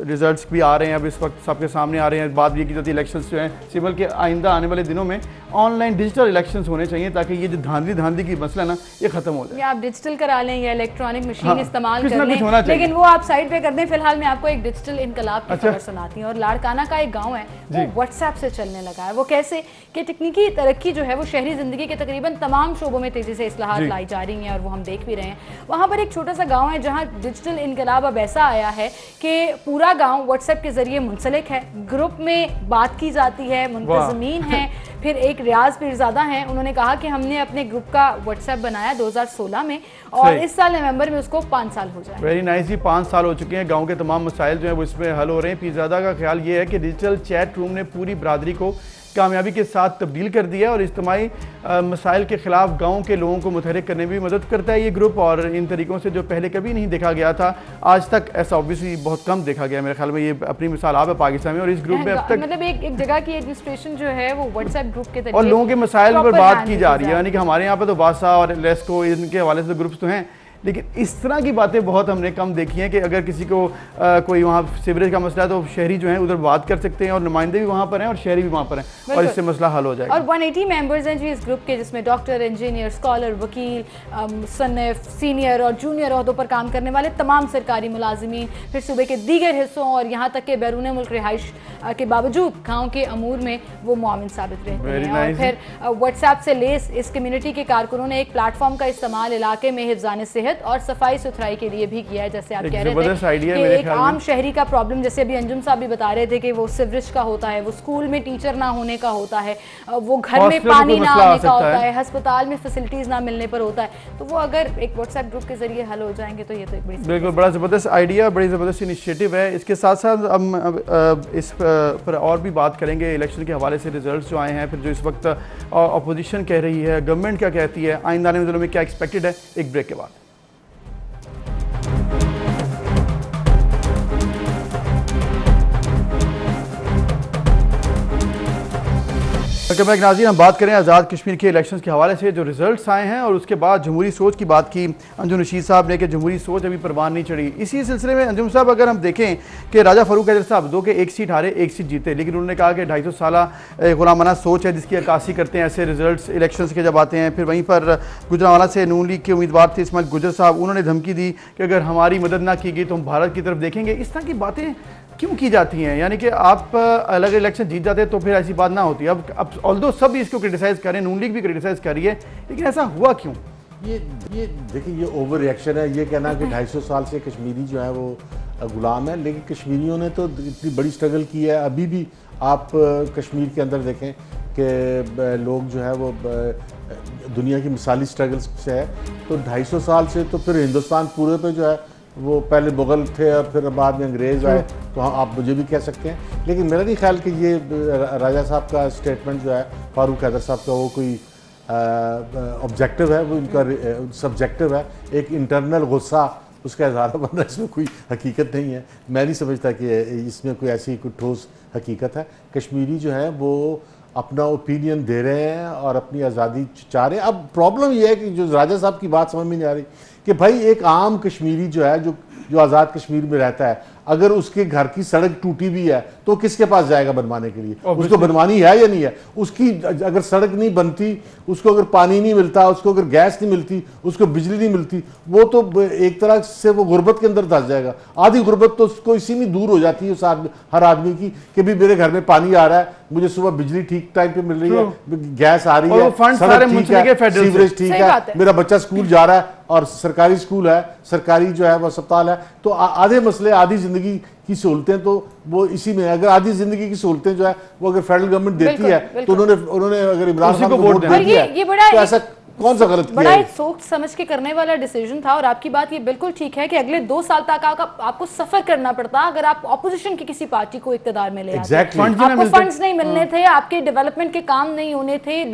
S2: रिजल्ट्स भी आ रहे हैं, अब इस वक्त सबके सामने आ रहे हैं। बात ये की जाती है इलेक्शंस जो हैं सिविल के आइंदा आने वाले दिनों में ऑनलाइन डिजिटल इलेक्शंस होने चाहिए ताकि ये जो धांधली की मसला ना ये खत्म हो जाए।
S1: या आप डिजिटल करा लें या इलेक्ट्रॉनिक मशीन
S2: हाँ,
S1: इस्तेमाल
S2: कुछ
S1: कर
S2: ना
S1: लें,
S2: कुछ होना चाहिए।
S1: लेकिन वो आप साइड पे कर दें। फिलहाल मैं आपको एक डिजिटल इनकलाब की खबर सुनाती हूँ। और लाड़काना का एक गांव है वो व्हाट्सएप से चलने लगा है। वो कैसे कि तकनीकी तरक्की जो है वो शहरी जिंदगी के तकरीबन तमाम शोबों में तेजी से इस्लाहात लाई जा रही हैं और वो हम देख भी रहे हैं। वहाँ पर एक छोटा सा गाँव है जहाँ डिजिटल इनकलाब अब ऐसा आया है कि पूरा गाँव व्हाट्सएप के जरिए मुंसलिक है, ग्रुप में बात की जाती है, मुंतज़मीन है। फिर एक रियाज पीरज़ादा हैं, उन्होंने कहा कि हमने अपने ग्रुप का व्हाट्सएप बनाया 2016 में और इस साल नवंबर में उसको 5 साल हो जाए।
S2: वेरी नाइस जी, 5 साल हो चुके हैं। गांव के तमाम मसाइल जो हैं वो इसमें हल हो रहे हैं। पीरज़ादा का ख्याल ये है कि डिजिटल चैट रूम ने पूरी बरादरी को कामयाबी के साथ तब्दील कर दिया और इज्तिमाई मसाइल के खिलाफ गाँव के लोगों को मुतहरिक करने में भी मदद करता है ये ग्रुप। और इन तरीक़ों से जो पहले कभी नहीं देखा गया था, आज तक ऐसा ऑब्वियसली बहुत कम देखा गया। मेरे ख्याल में ये अपनी मिसाल आप है पाकिस्तान में। और इस ग्रुप में अब तक
S1: मतलब एक जगह की एडमिनिस्ट्रेशन जो है वो व्हाट्सएप ग्रुप के तरीके
S2: और लोगों के मसाइल पर बात की जा रही है। यानी कि हमारे यहाँ पर तो वासा और लेस्को इनके हवाले से ग्रुप्स तो हैं, लेकिन इस तरह की बातें बहुत हमने कम देखी हैं कि अगर किसी को कोई वहाँ सीवरेज का मसला है तो शहरी जो हैं उधर बात कर सकते हैं और नुमाइंदे भी वहाँ पर हैं और शहरी भी वहाँ पर हैं और इससे मसला हल हो जाएगा।
S1: और 180 मेंबर्स हैं जी इस ग्रुप के, जिसमें डॉक्टर, इंजीनियर, स्कॉलर, वकील, मुसन्निफ, सीनियर और जूनियर ओहदों पर काम करने वाले तमाम सरकारी मुलाजिमीन, फिर सूबे के दीगर हिस्सों और यहाँ तक के बैरून मुल्क रिहाइश के बावजूद गाँव के अमूर में वो मुआविन साबित रहते हैं। और फिर व्हाट्सएप से लेस इस कम्युनिटी के कारकुनों ने एक प्लेटफॉर्म का इस्तेमाल इलाके में हिफ्ज़ान सेहत और सफाई सुथराई के लिए भी किया है। जैसे आप कह रहे थे कि एक आम शहरी का प्रॉब्लम, जैसे अभी अंजुम साहब भी बता रहे थे कि वो सिवरेज का होता है, वो स्कूल में टीचर ना होने का होता है, वो घर में पानी ना आने का होता है, अस्पताल में फैसिलिटीज ना मिलने पर होता है। तो वो अगर एक व्हाट्सएप ग्रुप के जरिए हल हो जाएंगे तो ये तो एक बड़ी
S2: बिल्कुल बड़ा ज़बरदस्त आइडिया, बड़ी ज़बरदस्त इनिशिएटिव है। इसके साथ साथ हम इस पर और भी बात करेंगे इलेक्शन के हवाले से, रिजल्ट्स जो आए हैं, फिर जो इस वक्त अपोजिशन कह रही है, गवर्नमेंट क्या कहती है, आइंदा आने वाले दिनों में क्या एक्सपेक्टेड है। एक ब्रेक के बाद वेलकम नाज़रीन, हम बात करें आज़ाद कश्मीर के इलेक्शंस के हवाले से जो रिजल्ट्स आए हैं और उसके बाद जमहूरी सोच की बात की अंजुम रशीद साहब ने कि जमहूरी सोच अभी परवान नहीं चढ़ी। इसी सिलसिले में अंजुम साहब, अगर हम देखें कि राजा फारूक हैदर साहब 2 के 1 सीट हारे 1 सीट जीते, लेकिन उन्होंने कहा कि 250 साल गुलामाना सोच है जिसकी अक्कासी करते हैं ऐसे रिजल्ट इलेक्शन के जब आते हैं। फिर वहीं पर गुजरांवाला से नून लीग के उम्मीदवार थे इस्माइल गुजर साहब, उन्होंने धमकी दी कि अगर हमारी मदद ना की गई तो हम भारत की तरफ देखेंगे। इस तरह की बातें क्यों की जाती हैं? यानी कि आप अलग इलेक्शन जीत जाते तो फिर ऐसी बात ना होती। अब ऑल्दो सब इसको क्रिटिसाइज़ करें, नून लीग भी क्रिटिसाइज़ कर रही है, लेकिन ऐसा हुआ क्यों?
S3: ये देखिए, ये ओवर रिएक्शन है। ये कहना कि 250 साल से कश्मीरी जो है वो गुलाम है, लेकिन कश्मीरियों ने तो इतनी बड़ी स्ट्रगल की है। अभी भी आप कश्मीर के अंदर देखें कि लोग जो है वो दुनिया की मिसाली स्ट्रगल्स से है। तो 250 साल से तो फिर हिंदुस्तान पूरे पे जो है वो पहले मुग़ल थे और फिर बाद में अंग्रेज़ आए, तो आप मुझे भी कह सकते हैं। लेकिन मेरा नहीं ख्याल कि ये राजा साहब का स्टेटमेंट जो है, फारूक हैदर साहब का, वो कोई ऑब्जेक्टिव है, वो इनका सब्जेक्टिव है, एक इंटरनल गुस्सा उसका इजहार, वरना इसमें कोई हकीकत नहीं है। मैं नहीं समझता कि इसमें कोई ऐसी कोई ठोस हकीकत है। कश्मीरी जो है वो अपना ओपिनियन दे रहे हैं और अपनी आज़ादी चाह रहे हैं। अब प्रॉब्लम यह है कि जो राजा साहब की बात समझ में नहीं आ रही कि भाई एक आम कश्मीरी जो है जो आज़ाद कश्मीर में रहता है, अगर उसके घर की सड़क टूटी भी है तो किसके पास जाएगा बनवाने के लिए? उसको बनवानी है या नहीं है? उसकी अगर सड़क नहीं बनती, उसको अगर पानी नहीं मिलता, उसको अगर गैस नहीं मिलती, उसको बिजली नहीं मिलती, वो तो एक तरह से वो गुर्बत के अंदर धंस जाएगा। आधी गुर्बत तो उसको इसी में दूर हो जाती है उस हर आदमी की कि भी मेरे घर में पानी आ रहा है, मुझे सुबह बिजली ठीक टाइम पे मिल रही है, गैस आ रही है, सड़क ठीक है, सीवरेज ठीक है, मेरा बच्चा स्कूल जा रहा है और सरकारी स्कूल है, सरकारी जो है वो अस्पताल है। तो आधे मसले, आधी जिंदगी की सहूलतें तो वो इसी में है। अगर आधी जिंदगी की सहूलतें जो है वो अगर फेडरल गवर्नमेंट देती है तो उन्होंने अगर इमरान खान को वोट दे दिया है तो ऐसा कौन सा गलत किया?
S1: बड़ा एक सोच समझ के करने वाला डिसीजन था। और आपकी बात ये बिल्कुल ठीक है कि अगले 2 साल तक आपको सफर करना पड़ता अगर आप ऑपोजिशन की किसी पार्टी को इक्तदार में ले आते। आपको फंड्स नहीं मिलने थे, आपके डेवलपमेंट के काम नहीं होने थे,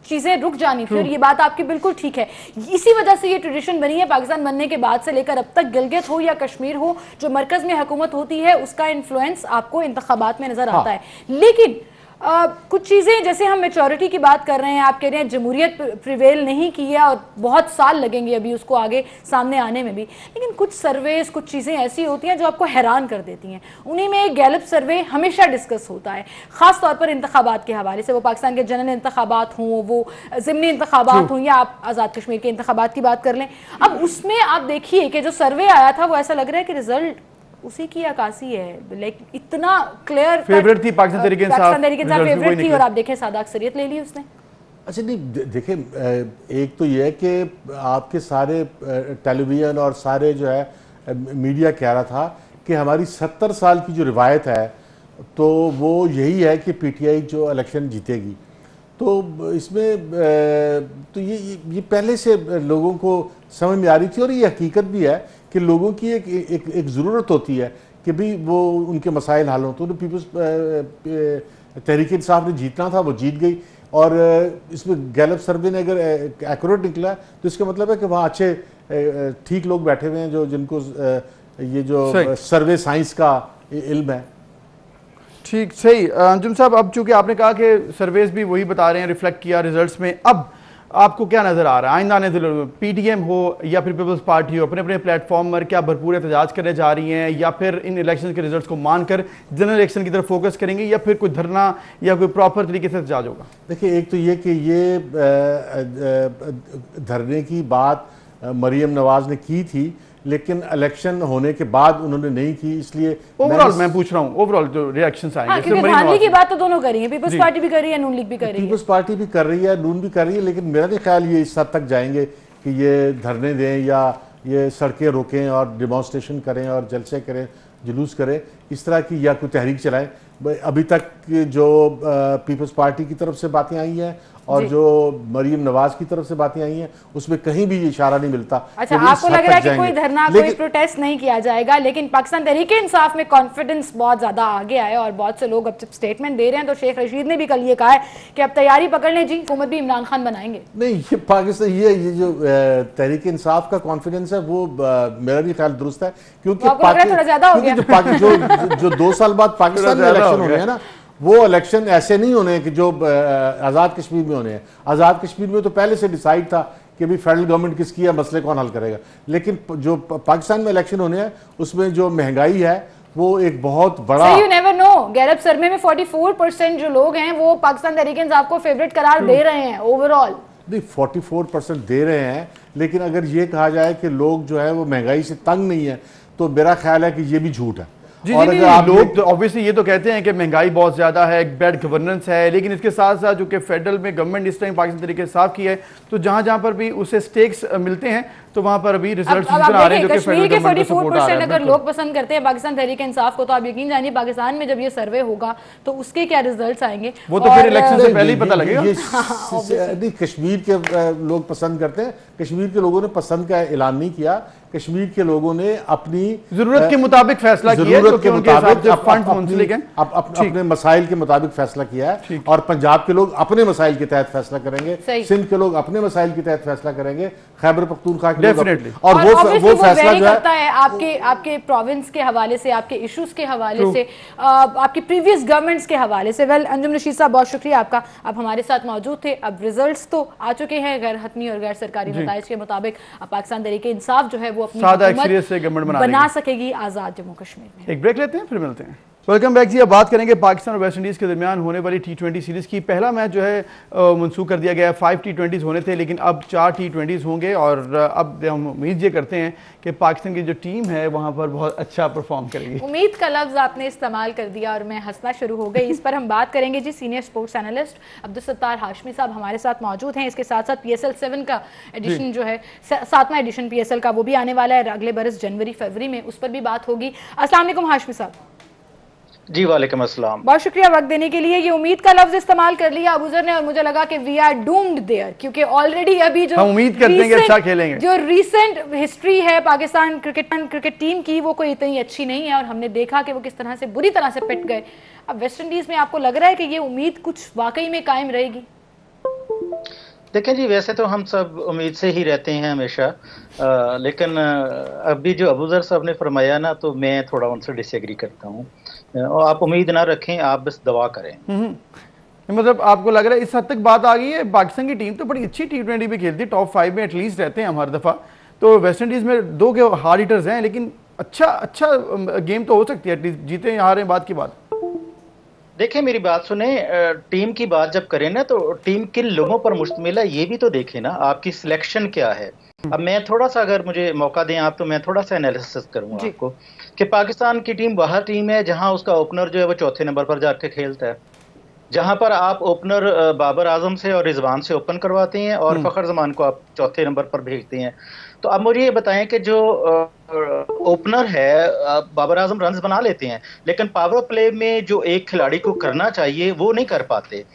S1: चीजें रुक जानी थी। और ये बात आपकी बिल्कुल ठीक है। इसी वजह से ये ट्रेडिशन बनी है पाकिस्तान बनने के बाद से लेकर अब तक, गिलगित हो या कश्मीर हो, जो मरकज में हुकूमत होती है उसका इन्फ्लुएंस आपको इंतखाबात में नजर आता है। लेकिन कुछ चीज़ें, जैसे हम मेचोरिटी की बात कर रहे हैं, आप कह रहे हैं जमहूरियत प्रिवेल नहीं की है और बहुत साल लगेंगे अभी उसको आगे सामने आने में भी, लेकिन कुछ सर्वेस, कुछ चीज़ें ऐसी होती हैं जो आपको हैरान कर देती हैं। उन्हीं में एक गैलप सर्वे हमेशा डिस्कस होता है, ख़ास तौर पर इंतखाबात के हवाले से, वो पाकिस्तान के जनरल इंतखाबात हों, वो ज़िमनी इंतखाबात हों, या आप आज़ाद कश्मीर के इंतखाबात की बात कर लें। अब उसमें आप देखिए कि जो सर्वे आया था वो ऐसा लग रहा है कि रिजल्ट उसी की अकासी है। लाइक इतना क्लियर
S2: फेवरेट थी पाकिस्तान तहरीक इंसाफ
S1: फेवरेट थी, और आप देखें सादा अक्सरियत ले ली उसने।
S3: अच्छा नहीं, देखें, एक तो ये है कि आपके सारे टेलीविजन और सारे जो है मीडिया कह रहा था कि हमारी 70 साल की जो रिवायत है तो वो यही है कि पीटीआई जो इलेक्शन जीतेगी। तो इसमें तो ये पहले से लोगों को समझ में आ रही थी, और ये हकीकत भी है कि लोगों की एक ज़रूरत होती है कि भी वो उनके मसाइल हल हों। तो पीपल्स तहरीक इंसाफ ने जीतना था, वो जीत गई। और इसमें गैलप सर्वे ने अगर एक्यूरेट निकला तो इसका मतलब है कि वहाँ अच्छे ठीक लोग बैठे हुए हैं जो जिनको ये जो सर्वे साइंस का इल्म है।
S2: ठीक, सही। अंजुम साहब, अब चूंकि आपने कहा कि सर्वेज भी वही बता रहे हैं, रिफ्लेक्ट किया रिजल्ट्स में, अब आपको क्या नज़र आ रहा है आइंदा आने दिनों में? पीटीएम हो या फिर पीपल्स पार्टी हो, अपने अपने प्लेटफॉर्म पर क्या भरपूर एहतजाज करने जा रही हैं, या फिर इन इलेक्शन के रिजल्ट्स को मानकर जनरल इलेक्शन की तरफ फोकस करेंगे, या फिर कोई धरना या कोई प्रॉपर तरीके से एहतजाज होगा?
S3: देखिए, एक तो ये कि ये धरने की बात मरियम नवाज ने की थी, लेकिन इलेक्शन होने के बाद उन्होंने नहीं की। इसलिए
S2: ओवरऑल मैं पूछ रहा हूँ, ओवरऑल जो रिएक्शंस आएंगे,
S1: क्योंकि की बात तो दोनों कर रही है, पीपल्स पार्टी भी कर रही है, नून लीग भी कर रही है,
S3: पीपल्स पार्टी भी कर रही है, नून भी कर रही है। लेकिन मेरा नहीं ख्याल ये इस हद तक जाएंगे कि ये धरने दें या ये सड़कें रोकें और डिमॉन्स्ट्रेशन करें और जलसे करें, जुलूस करें, इस तरह की, या कोई तहरीक चलाएं। अभी तक जो पीपल्स पार्टी की तरफ से बातें आई हैं और जो मरियम नवाज की तरफ से बातें आई हैं, उसमें कहीं भी इशारा नहीं मिलता।
S1: अच्छा, आपको लग रहा है कि कोई धरना, कोई प्रोटेस्ट नहीं किया जाएगा, लेकिन पाकिस्तान तहरीक इंसाफ में कॉन्फिडेंस बहुत ज्यादा आगे आया और बहुत से लोग अब जब स्टेटमेंट दे रहे हैं, तो शेख रशीद ने भी कल ये कहा है कि अब तैयारी पकड़ लें जी, हुकूमत भी इमरान खान बनाएंगे।
S3: नहीं, ये पाकिस्तान ये जो तहरीक इंसाफ का कॉन्फिडेंस है वो मेरा भी ख्याल दुरुस्त है, क्योंकि
S1: थोड़ा ज्यादा हो गया।
S3: जो 2 साल बाद पाकिस्तान में इलेक्शन होने हैं ना, वो इलेक्शन ऐसे नहीं होने कि जो आज़ाद कश्मीर में होने हैं। आज़ाद कश्मीर में तो पहले से डिसाइड था कि भी फेडरल गवर्नमेंट किसकी है, मसले कौन हल करेगा। लेकिन जो पाकिस्तान में इलेक्शन होने हैं उसमें जो महंगाई है वो एक बहुत बड़ा,
S1: यू नेवर नो, गैरब सर्वे में 44% जो लोग हैं वो पाकिस्तान तहरीक-ए-इंसाफ को फेवरेट करार दे रहे हैं ओवरऑल।
S3: नहीं 44% दे रहे हैं, लेकिन अगर ये कहा जाए कि लोग जो है वो महंगाई से तंग नहीं है तो मेरा ख्याल है कि ये भी झूठ है।
S2: जी
S3: और
S2: जी
S3: अगर आप
S2: लोग तो ऑब्वियसली ये तो कहते हैं कि महंगाई बहुत ज़्यादा है, बैड गवर्नेंस है, लेकिन इसके साथ साथ जो कि फेडरल में गवर्नमेंट इस टाइम पाकिस्तान तरीके से साफ किया है, तो जहाँ जहाँ पर भी उसे स्टेक्स मिलते हैं तो वहाँ पर अभी रिजल्ट नजर आ रहे हैं जो कि फेडरल गवर्नमेंट को सपोर्ट आ रहा है।
S1: अगर लोग पसंद करते हैं पाकिस्तान तहरीक इंसाफ को, तो आप यकीन जानिए पाकिस्तान में जब ये सर्वे होगा तो उसके क्या रिजल्ट्स आएंगे
S2: वो तो फिर इलेक्शन से पहले ही पता लगेगा।
S3: नहीं, कश्मीर के लोग पसंद करते हैं, कश्मीर के लोगों ने पसंद का ऐलान नहीं किया। कश्मीर के लोगों ने अपनी
S2: जरूरत के मुताबिक फैसला किया है,
S3: जरूरत के मुताबिक
S2: अपने
S3: मसाइल के मुताबिक फैसला किया है। और पंजाब के लोग अपने मसाइल के तहत फैसला करेंगे, सिंध के लोग अपने मसाइल के तहत फैसला करेंगे, खैबर पख्तूनख्वा के
S2: डेफिनेटली।
S3: और वो फैसला जो
S1: करता है आपके प्रोविंस के हवाले से, आपके इश्यूज के हवाले से, आपकी प्रीवियस गवर्नमेंट्स के हवाले से। वेल अंजुम रशीद साहब, बहुत शुक्रिया आपका, आप हमारे साथ मौजूद थे। अब रिजल्ट्स तो आ चुके हैं गैर हतमी और गैर सरकारी नताइज के मुताबिक। अब पाकिस्तान तहरीक इंसाफ जो है वो अपनी हुकूमत बना सकेगी आजाद जम्मू कश्मीर में।
S2: एक ब्रेक लेते हैं, फिर मिलते हैं। वेलकम बैक जी। अब बात करेंगे पाकिस्तान और वेस्ट इंडीज़ के दरमियान होने वाली T20 सीरीज़ की। पहला मैच जो है मनसूख कर दिया गया है। 5 T20s होने थे, लेकिन अब 4 T20s होंगे और अब हम उम्मीद ये करते हैं कि पाकिस्तान की जो टीम है वहाँ पर बहुत अच्छा परफॉर्म करेगी।
S1: उम्मीद का लफ्ज़ आपने इस्तेमाल कर दिया और मैं हंसना शुरू हो गई। इस पर हम बात करेंगे जी। Senior sports analyst Abdul Sattar Hashmi sahab हमारे साथ मौजूद हैं। इसके साथ साथ PSL 7 का एडिशन जो है, 7वां एडिशन PSL का, वो भी आने वाला है अगले बरस जनवरी फरवरी में, उस पर भी बात होगी। अस्सलाम वालेकुम हाशमी साहब।
S4: जी वालेकुम अस्सलाम।
S1: बहुत शुक्रिया वक्त देने के लिए। ये उम्मीद का लफ्ज इस्तेमाल कर लिया अबूजर ने और मुझे लगा कि वी आर डूम्ड देयर, क्योंकि ऑलरेडी अभी जो
S2: हम उम्मीद करते हैं कि अच्छा खेलेंगे।
S1: जो रीसेंट हिस्ट्री है पाकिस्तान क्रिकेट टीम की वो कोई इतनी अच्छी नहीं है और हमने देखा कि वो किस तरह से बुरी तरह से पिट गए। अब वेस्ट इंडीज में आपको लग रहा है कि ये उम्मीद कुछ वाकई में कायम रहेगी?
S4: देखें जी, वैसे तो हम सब उम्मीद से ही रहते हैं हमेशा, लेकिन अभी जो अबूजर साहब ने फरमाया ना, तो मैं थोड़ा उनसे डिसएग्री करता हूँ। और आप उम्मीद ना रखें, आप बस दवा करें।
S2: मतलब आपको लग रहा है इस हद तक बात आ गई है? पाकिस्तान की टीम तो बड़ी अच्छी T20 भी खेलती है, टॉप 5 में एटलीस्ट रहते हैं हम हर दफ़ा। तो वेस्ट इंडीज़ में 2 के हार्ड हिटर्स हैं, लेकिन अच्छा गेम तो हो सकती है, एटलीस्ट जीते हारें बात की बात।
S4: देखें मेरी बात सुने, टीम की बात जब करें ना, तो टीम किन लोगों पर मुश्तमिल है ये भी तो देखें ना, आपकी सिलेक्शन क्या है। अब मैं थोड़ा सा, अगर मुझे मौका दें आप, तो मैं थोड़ा सा एनालिसिस करूंगा आपको कि पाकिस्तान की टीम वह टीम है जहां उसका ओपनर जो है वो चौथे नंबर पर जाके खेलता है, जहां पर आप ओपनर बाबर आजम से और रिजवान से ओपन करवाते हैं और फखर जमान को आप चौथे नंबर पर भेजते हैं। तो अब मुझे ये बताएं कि जो ओपनर है, बाबर आजम रन्स बना लेते हैं, लेकिन पावर प्ले में जो एक खिलाड़ी को करना चाहिए वो नहीं कर पाते।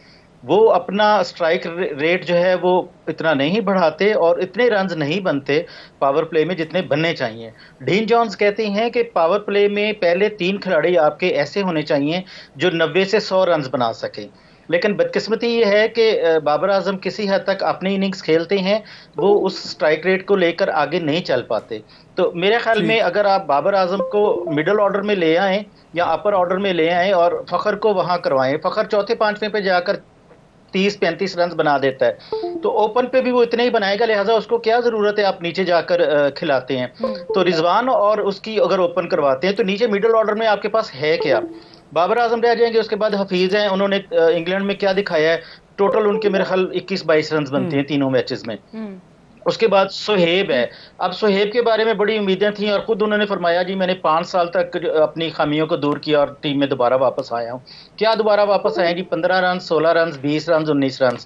S4: वो अपना स्ट्राइक रेट जो है वो इतना नहीं बढ़ाते और इतने रन्स नहीं बनते पावर प्ले में जितने बनने चाहिए। डीन जॉन्स कहते हैं कि पावर प्ले में पहले 3 खिलाड़ी आपके ऐसे होने चाहिए जो 90 से 100 रन्स बना सकें। लेकिन बदकिस्मती ये है कि बाबर आजम किसी हद तक अपनी इनिंग्स खेलते हैं, वो उस स्ट्राइक रेट को लेकर आगे नहीं चल पाते। तो मेरे ख्याल में अगर आप बाबर आजम को मिडल ऑर्डर में ले आएँ या अपर ऑर्डर में ले आएँ और फ़खर को वहाँ करवाएं, फ़खर चौथे 5वें पे जाकर 30-35 रन बना देता है, तो ओपन पे भी वो इतने ही बनाएगा, लिहाजा उसको क्या जरूरत है आप नीचे जाकर खिलाते हैं। तो रिजवान और उसकी अगर ओपन करवाते हैं तो नीचे मिडिल ऑर्डर में आपके पास है क्या? बाबर आजम रह जाएंगे, उसके बाद हफीज हैं, उन्होंने इंग्लैंड में क्या दिखाया है, टोटल उनके मेरे ख्याल 21-22 रन बनते हैं तीनों मैचेस में। उसके बाद सुहेब है। अब सुहेब के बारे में बड़ी उम्मीदें थी और खुद उन्होंने फरमाया जी मैंने 5 साल तक अपनी खामियों को दूर किया और टीम में दोबारा वापस आया हूँ। क्या दोबारा वापस आए जी? 15 रन, 16 रन, 20 रन, 19 रन।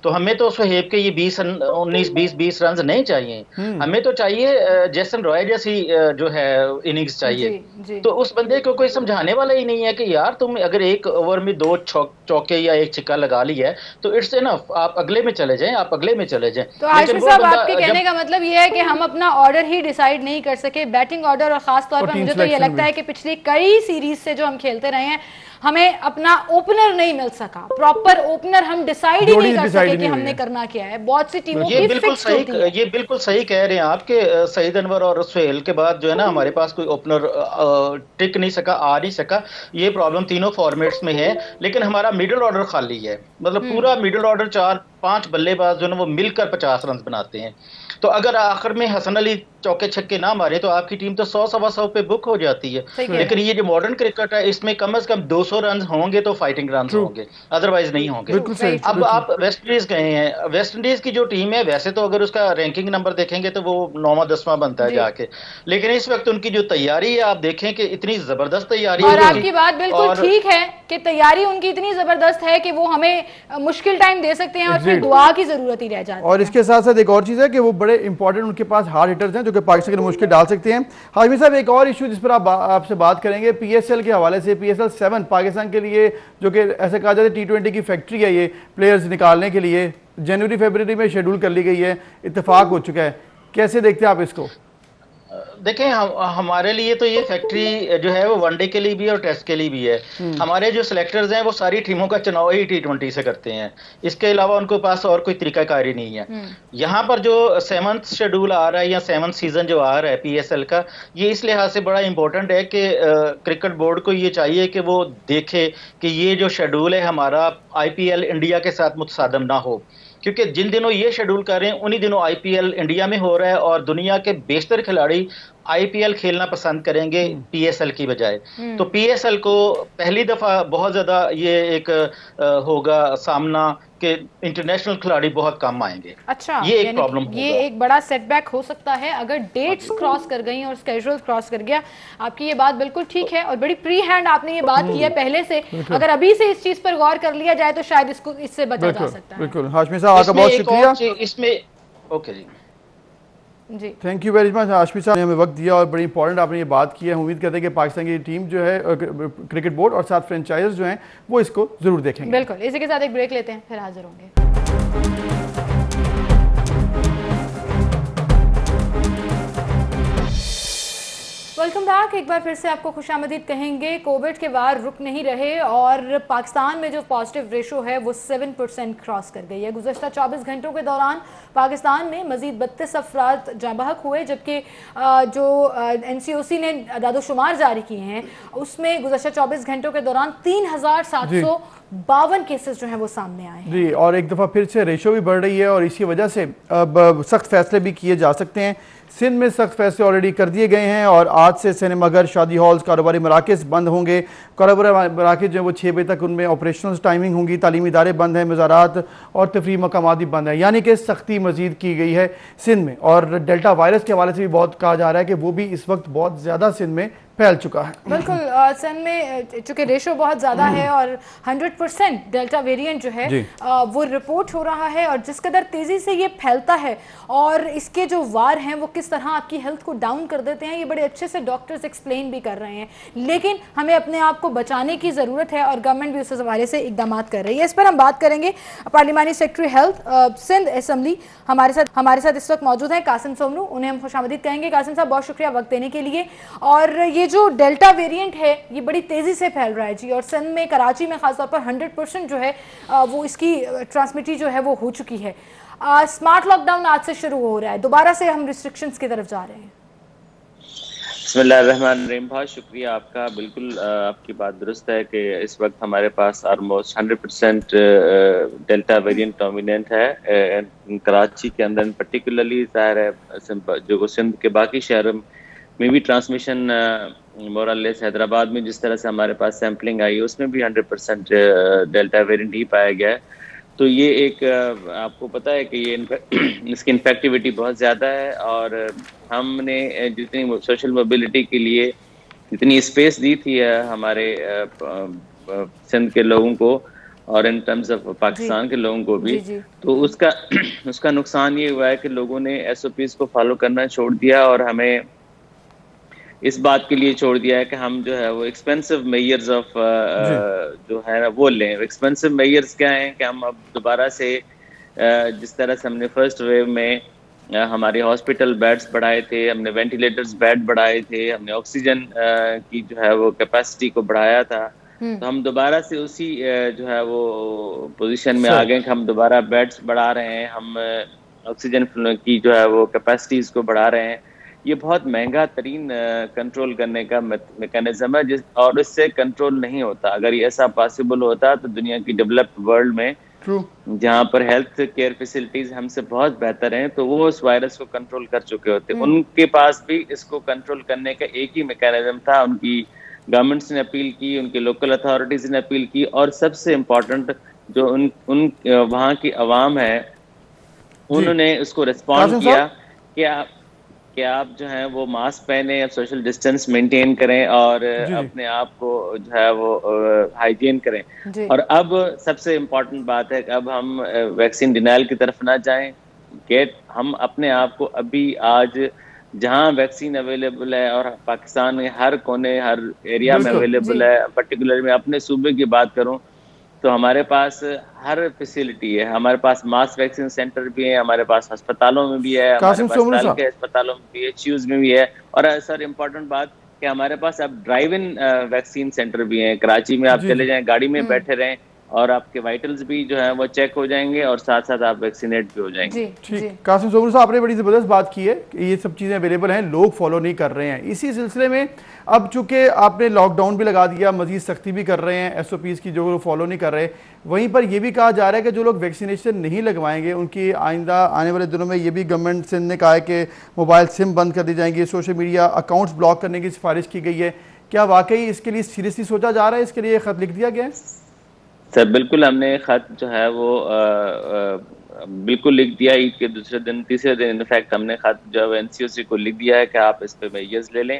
S4: तो हमें तो सुहेब के ये 19-20 रन नहीं चाहिए, हमें तो चाहिए जैसन रॉय जैसी जो है इनिंग्स चाहिए। जी। तो उस बंदे को कोई समझाने वाला ही नहीं है कि यार तुम अगर एक ओवर में 2 चौके या 1 छक्का लगा लिया है तो इट्स इनफ, आप अगले में चले जाएं, आप अगले में चले जाएं।
S1: तो आशिफ साहब आपके कहने का मतलब ये है कि हम अपना ऑर्डर ही डिसाइड नहीं कर सके, बैटिंग ऑर्डर, और खास तौर पर मुझे तो ये लगता है कि पिछली कई सीरीज से जो हम खेलते रहे हैं हमें अपना ओपनर नहीं मिल सका, प्रॉपर ओपनर हम डिसाइड ही नहीं कर सके कि हमने करना क्या है। बहुत सी टीमों की फिक्स्ड होती है।
S4: ये बिल्कुल सही कह रहे हैं आपके सईद अनवर और सुहेल के बाद जो है ना हमारे पास कोई ओपनर टिक नहीं सका, आ नहीं सका। ये प्रॉब्लम तीनों फॉर्मेट्स में है, लेकिन हमारा मिडिल ऑर्डर खाली है। मतलब पूरा मिडिल ऑर्डर 4-5 बल्लेबाज जो है ना वो मिलकर 50 रन बनाते हैं। तो अगर आखिर में हसन अली चौके छक्के ना मारे तो आपकी टीम तो 100-125 पे बुक हो जाती है। लेकिन ये जो मॉडर्न क्रिकेट है इसमें कम से कम 200 रन होंगे तो फाइटिंग रन होंगे, अदरवाइज नहीं होंगे। अब आप वेस्ट इंडीज गए हैं, वेस्ट इंडीज की जो टीम है वैसे तो अगर उसका रैंकिंग नंबर देखेंगे तो वो 9वां-10वां बनता है जाके, लेकिन इस वक्त उनकी जो तैयारी है आप देखें कि इतनी जबरदस्त तैयारी है।
S1: और आपकी बात बिल्कुल ठीक है कि तैयारी उनकी इतनी जबरदस्त है कि वो हमें मुश्किल टाइम दे सकते हैं और फिर दुआ की जरूरत ही रह जाती है।
S2: और इसके साथ साथ एक और चीज़ है कि वो बड़े इंपॉर्टेंट उनके पास हार्ड हिटर्स हैं जो कि पाकिस्तान के लिए मुश्किल डाल सकते हैं। हाशमी साहब, एक और इशू जिस पर आपसे बात करेंगे PSL के हवाले से। PSL 7 पाकिस्तान के लिए जो कि ऐसे कहा जाता है T20 की फैक्ट्री है, ये प्लेयर्स निकालने के लिए जनवरी-फरवरी में शेड्यूल कर ली गई है, इत्तेफाक हो चुका है। कैसे देखते हैं आप इसको?
S4: देखें हमारे लिए तो ये फैक्ट्री जो है वो वनडे के लिए भी और टेस्ट के लिए भी है। हमारे जो सिलेक्टर्स हैं वो सारी टीमों का चुनाव ही T20 से करते हैं, इसके अलावा उनके पास और कोई तरीकाकारी नहीं है। यहाँ पर जो 7th शेड्यूल आ रहा है या 7th सीजन जो आ रहा है PSL का, ये इस लिहाज से बड़ा इंपॉर्टेंट है कि क्रिकेट बोर्ड को ये चाहिए कि वो देखे कि ये जो शेड्यूल है हमारा IPL इंडिया के साथ मुतसादम ना हो, क्योंकि जिन दिनों ये शेड्यूल कर रहे हैं उन्हीं दिनों IPL इंडिया में हो रहा है और दुनिया के बेशतर खिलाड़ी IPL खेलना पसंद करेंगे PSL की बजाय। तो PSL को पहली दफा बहुत ज्यादा ये एक होगा सामना कि इंटरनेशनल खिलाड़ी बहुत कम आएंगे।
S1: अच्छा,
S4: ये एक प्रॉब्लम होगा,
S1: ये एक बड़ा सेटबैक हो सकता है अगर डेट्स क्रॉस कर गई और स्केड्यूल क्रॉस कर गया। आपकी ये बात बिल्कुल ठीक है और बड़ी प्री हैंड आपने ये बात की है पहले से। अगर अभी से इस चीज पर गौर कर लिया जाए तो शायद इससे बचा जा सकता है।
S2: बिल्कुल हाशमी साहब, आपका बहुत शुक्रिया
S4: इसमें। Okay
S1: ji,
S2: thank you very much Hashmi sahab ने हमें वक्त दिया और बड़ी इंपॉर्टेंट आपने ये बात की है। उम्मीद करते हैं कि पाकिस्तान की टीम जो है क्रिकेट बोर्ड और साथ फ्रेंचाइजर्स जो हैं वो इसको जरूर देखेंगे।
S1: बिल्कुल। इसी के साथ एक ब्रेक लेते हैं, फिर हाजिर होंगे। Welcome back. एक बार फिर से आपको खुशामदीद कहेंगे। कोविड के वार रुक नहीं रहे और पाकिस्तान में जो पॉजिटिव रेशो है वो 7% क्रॉस कर गई है। गुज़श्ता 24 घंटों के दौरान पाकिस्तान में मजीद 32 अफराद जाँ बहक हुए, जबकि जो NCOC ने दादोशुमार जारी किए हैं उसमें गुज़श्ता 24 घंटों के दौरान 3752 केसेस जो हैं वो सामने आए हैं। जी,
S2: और एक दफ़ा फिर से रेशो भी बढ़ रही है और इसी वजह से अब सख्त फैसले भी किए जा सकते हैं। सिंध में सख्त फैसले ऑलरेडी कर दिए गए हैं और आज से सिनेमाघर, शादी हॉल्स, कारोबारी मराकज़ बंद होंगे। कारोबारी मराकज़ जो है वो 6 बजे तक उनमें ऑपरेशनल टाइमिंग होंगी। तालीमी इदारे बंद हैं, मज़ारात और तफरीह मकामात भी बंद है, यानी कि सख्ती मज़ीद की गई है सिंध में। और डेल्टा वायरस के हवाले से भी बहुत कहा जा रहा है कि वो भी इस वक्त बहुत ज़्यादा सिंध में फैल चुका है।
S1: बिल्कुल, सिंध में चूंकि रेशो बहुत ज़्यादा है और 100% डेल्टा वेरिएंट जो है वो रिपोर्ट हो रहा है और जिस कदर तेज़ी से ये फैलता है और इसके जो वार हैं वो किस तरह आपकी हेल्थ को डाउन कर देते हैं, ये बड़े अच्छे से डॉक्टर्स एक्सप्लेन भी कर रहे हैं। लेकिन हमें अपने आप को बचाने की ज़रूरत है और गवर्नमेंट भी उस हवाले से इकदाम कर रही है। इस पर हम बात करेंगे। पार्लिमानी सेक्रेटरी हेल्थ सिंध असम्बली हमारे साथ इस वक्त मौजूद हैं कासिम सोमनू, उन्हें हम खुशामदीद कहेंगे। कासिम साहब, बहुत शुक्रिया वक्त देने के लिए। और ये जो डेल्टा वेरिएंट है ये बड़ी तेजी से फैल रहा है जी, और सिंध में, कराची में खासतौर पर 100% जो है वो इसकी ट्रांसमिटी जो है वो हो चुकी है। स्मार्ट लॉकडाउन आज से शुरू हो रहा है, दोबारा से हम रिस्ट्रिक्शंस की तरफ जा रहे हैं।
S5: बिस्मिल्लाहिर्रहमानिर्रहीम, बहुत शुक्रिया आपका। बिल्कुल आपकी बात दुरुस्त है कि इस वक्त हमारे पास ऑलमोस्ट 100% डेल्टा वेरिएंट डोमिनेंट है कराची के अंदर, पर्टिकुलरली ज़ाहिर है जो सिंध के बाकी शहरों में भी ट्रांसमिशन मोरलेस हैदराबाद में जिस तरह से हमारे पास सैम्पलिंग आई उसमें भी 100% डेल्टा वेरिएंट ही पाया गया है। तो ये एक आपको पता है कि ये इसकी इन्फेक्टिविटी बहुत ज़्यादा है और हमने जितनी सोशल मोबिलिटी के लिए जितनी स्पेस दी थी हमारे सिंध के लोगों को और इन टर्म्स ऑफ पाकिस्तान के लोगों को भी, तो उसका नुकसान ये हुआ है कि लोगों ने SOPs को फॉलो करना छोड़ दिया और हमें इस बात के लिए छोड़ दिया है कि हम जो है वो एक्सपेंसिव मेयर्स ऑफ जो है ना वो लें। एक्सपेंसिव मेयर्स क्या हैं कि हम अब दोबारा से जिस तरह से हमने फर्स्ट वेव में हमारे हॉस्पिटल बेड्स बढ़ाए थे, हमने वेंटिलेटर्स बेड बढ़ाए थे, हमने ऑक्सीजन की जो है वो कैपेसिटी को बढ़ाया था, तो हम दोबारा से उसी जो है वो पोजीशन में आ गए कि हम दोबारा बेड्स बढ़ा रहे हैं, हम ऑक्सीजन की जो है वो कैपेसिटीज को बढ़ा रहे हैं। ये बहुत महंगा तरीन कंट्रोल करने का मैकेनिज्म है और इससे कंट्रोल नहीं होता। अगर ये ऐसा पॉसिबल होता तो दुनिया की डेवलप्ड वर्ल्ड में जहाँ पर हेल्थ केयर फैसिलिटीज हमसे बहुत बेहतर हैं, तो वो उस वायरस को कंट्रोल कर चुके होते। उनके पास भी इसको कंट्रोल करने का एक ही मैकेनिज्म था। उनकी गवर्नमेंट्स ने अपील की, उनकी लोकल अथॉरिटीज ने अपील की, और सबसे इम्पोर्टेंट जो उन वहाँ की अवाम है उन्होंने उसको रिस्पॉन्ड किया कि आप जो है वो मास्क पहने, आप सोशल डिस्टेंस मेंटेन करें और अपने आप को जो है वो हाइजीन करें। और अब सबसे इम्पोर्टेंट बात है कि अब हम वैक्सीन डिनाइल की तरफ ना जाएं कि हम अपने आप को अभी आज जहां वैक्सीन अवेलेबल है और पाकिस्तान में हर कोने हर एरिया में अवेलेबल है, पर्टिकुलर में अपने सूबे की बात करूं तो हमारे पास हर फैसिलिटी है। हमारे पास मास वैक्सीन सेंटर भी है, हमारे पास अस्पतालों में भी है, हमारे पास के अस्पतालों में भी PHUs में भी है। और सर इम्पोर्टेंट बात कि हमारे पास अब ड्राइव इन वैक्सीन सेंटर भी है। कराची में आप चले जाएं, गाड़ी में बैठे रहें और आपके वाइटल्स भी जो है वो चेक हो जाएंगे और साथ साथ आप वैक्सीनेट भी हो जाएंगे।
S2: ठीक, कासिम सोमर साहब आपने बड़ी ज़बरदस्त बात की है कि ये सब चीज़ें अवेलेबल हैं, लोग फॉलो नहीं कर रहे हैं। इसी सिलसिले में अब चूंकि आपने लॉकडाउन भी लगा दिया, मजीद सख्ती भी कर रहे हैं SOPs की, जो लोग फॉलो नहीं कर रहे, वहीं पर यह भी कहा जा रहा है कि जो लोग वैक्सीनेशन नहीं लगवाएंगे उनकी आइंदा आने वाले दिनों में ये भी गवर्नमेंट सिंध ने कहा है कि मोबाइल सिम बंद कर दी जाएंगी, सोशल मीडिया अकाउंट्स ब्लॉक करने की सिफारिश की गई है। क्या वाकई इसके लिए सीरियसली सोचा जा रहा है? इसके लिए खत लिख दिया गया है?
S5: सर बिल्कुल, हमने खत जो है वो बिल्कुल लिख दिया। ईद के दूसरे दिन, तीसरे दिन इनफैक्ट हमने खत जो है NCOC को लिख दिया है कि आप इस पे मेजर्स ले लें।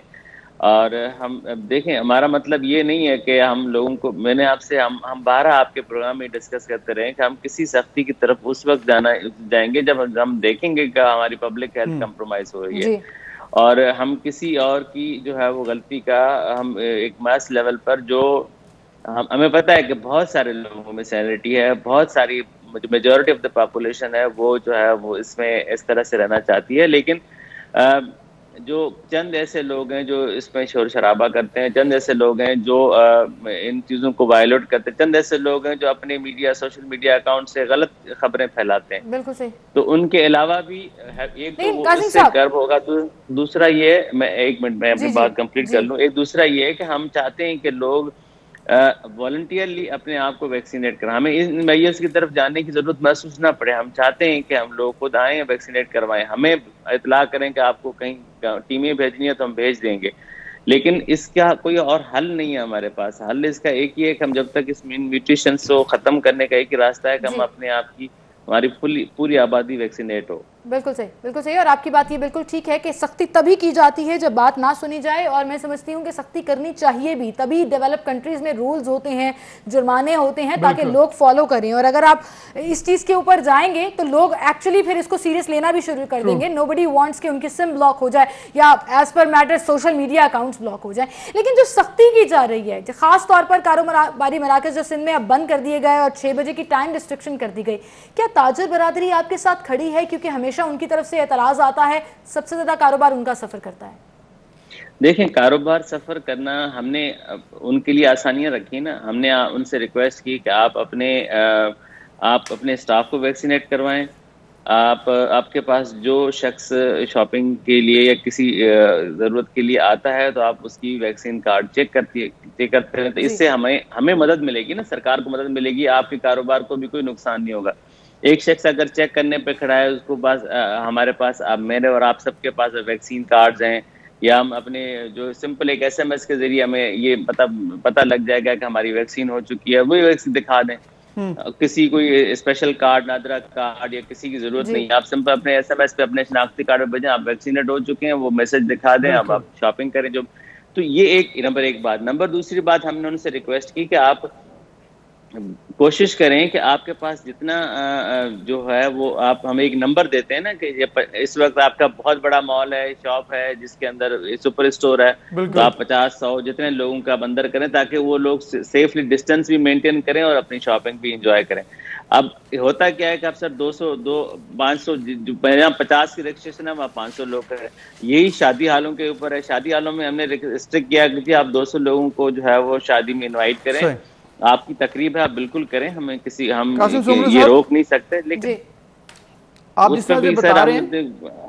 S5: और हम देखें, हमारा मतलब ये नहीं है कि हम लोगों को, मैंने आपसे हम 12 आपके प्रोग्राम में डिस्कस करते रहे कि हम किसी सख्ती की तरफ उस वक्त जाएंगे जब हम देखेंगे कि हमारी पब्लिक हेल्थ कंप्रोमाइज हो रही है। और हम किसी और की जो है वो गलती का हम एक मास लेवल पर जो हमें पता है कि बहुत सारे लोगों में सैनिटी है, बहुत सारी मेजॉरिटी ऑफ द पॉपुलेशन है वो जो है वो इसमें इस तरह से रहना चाहती है, लेकिन जो चंद ऐसे लोग हैं जो इसमें शोर शराबा करते हैं, चंद ऐसे लोग हैं जो इन चीज़ों को वायलेट करते हैं, चंद ऐसे लोग हैं जो अपने मीडिया सोशल मीडिया अकाउंट से गलत खबरें फैलाते हैं।
S1: बिल्कुल सही।
S5: तो उनके अलावा भी एक तो वो उससे गर्व होगा, तो दूसरा ये, मैं एक मिनट में अपनी बात कंप्लीट कर लूँ। एक दूसरा ये है कि हम चाहते हैं कि लोग वॉलंटियरली अपने आप को वैक्सीनेट करें। हमें इन मेजर्स की तरफ जाने की जरूरत महसूस ना पड़े। हम चाहते हैं कि हम लोग खुद आएँ, वैक्सीनेट करवाएं, हमें इतला करें कि आपको कहीं टीमें भेजनी है तो हम भेज देंगे, लेकिन इसका कोई और हल नहीं है हमारे पास। हल इसका एक ही है कि हम जब तक इस म्यूटेशन को खत्म करने का एक ही रास्ता है कि हम अपने आप की, हमारी पूरी आबादी वैक्सीनेट हो।
S1: बिल्कुल सही। और आपकी बात ये बिल्कुल ठीक है कि सख्ती तभी की जाती है जब बात ना सुनी जाए, और मैं समझती हूँ कि सख्ती करनी चाहिए भी। तभी डेवलप कंट्रीज में रूल्स होते हैं, जुर्माने होते हैं, ताकि लोग फॉलो करें। और अगर आप इस चीज़ के ऊपर जाएंगे तो लोग एक्चुअली फिर इसको सीरियस लेना भी शुरू कर देंगे। नोबडी वांट्स कि उनकी सिम ब्लॉक हो जाए या as per matter social media accounts block हो जाए। लेकिन जो सख्ती की जा रही है, खास तौर पर कारोबारी मराकज जो सिंध में अब बंद कर दिए गए और 6 बजे की टाइम रिस्ट्रिक्शन कर दी गई, क्या ताजिर बरादरी आपके साथ खड़ी है? क्योंकि हमेशा उनकी तरफ से एतराज आता है, सबसे ज्यादा कारोबार उनका सफर करता है।
S5: देखें, कारोबार सफर करना, हमने उनके लिए आसानियां रखी ना। हमने उनसे रिक्वेस्ट की कि आप अपने स्टाफ को वैक्सीनेट करवाएं। आपके पास जो शख्स शॉपिंग के लिए या किसी जरूरत के लिए आता है तो आप उसकी वैक्सीन कार्ड चेक करते हैं। तो इससे हमें मदद मिलेगी ना, सरकार को मदद मिलेगी, आपके कारोबार को भी कोई नुकसान नहीं होगा। एक शख्स अगर चेक करने पे खड़ा है, उसको पास हमारे पास, मेरे और आप सबके पास वैक्सीन कार्ड्स हैं, या हम अपने जो सिंपल एक SMS के जरिए हमें ये पता लग जाएगा कि हमारी वैक्सीन हो चुकी है, वही वैक्सीन दिखा दें। किसी कोई स्पेशल कार्ड, नादरा कार्ड या किसी की जरूरत नहीं। आप सिंपल अपने SMS पे अपने शनाख्ती कार्ड पे भेजें, आप वैक्सीनेट हो चुके हैं, वो मैसेज दिखा दें, अब आप शॉपिंग करें। जो तो ये एक नंबर एक बात। नंबर दूसरी बात, हमने उनसे रिक्वेस्ट की कि आप कोशिश करें कि आपके पास जितना जो है वो आप हमें एक नंबर देते हैं ना कि इस वक्त आपका बहुत बड़ा मॉल है, शॉप है जिसके अंदर सुपर स्टोर है, तो आप 50-100 जितने लोगों का अंदर करें ताकि वो लोग सेफली डिस्टेंस भी मेंटेन करें और अपनी शॉपिंग भी इंजॉय करें। अब होता क्या है कि आप सर 500 यहाँ 50 की रजिस्ट्रेशन है, वहाँ 500 लोग है। यही शादी हालों के ऊपर है। शादी हालों में हमने रिस्ट्रिक्ट किया कि आप 200 लोगों को जो है वो शादी में इनवाइट करें। आपकी तकरीब है, आप बिल्कुल करें, हम ये रोक नहीं सकते, लेकिन
S2: आप जिस तरह से बता रहे हैं,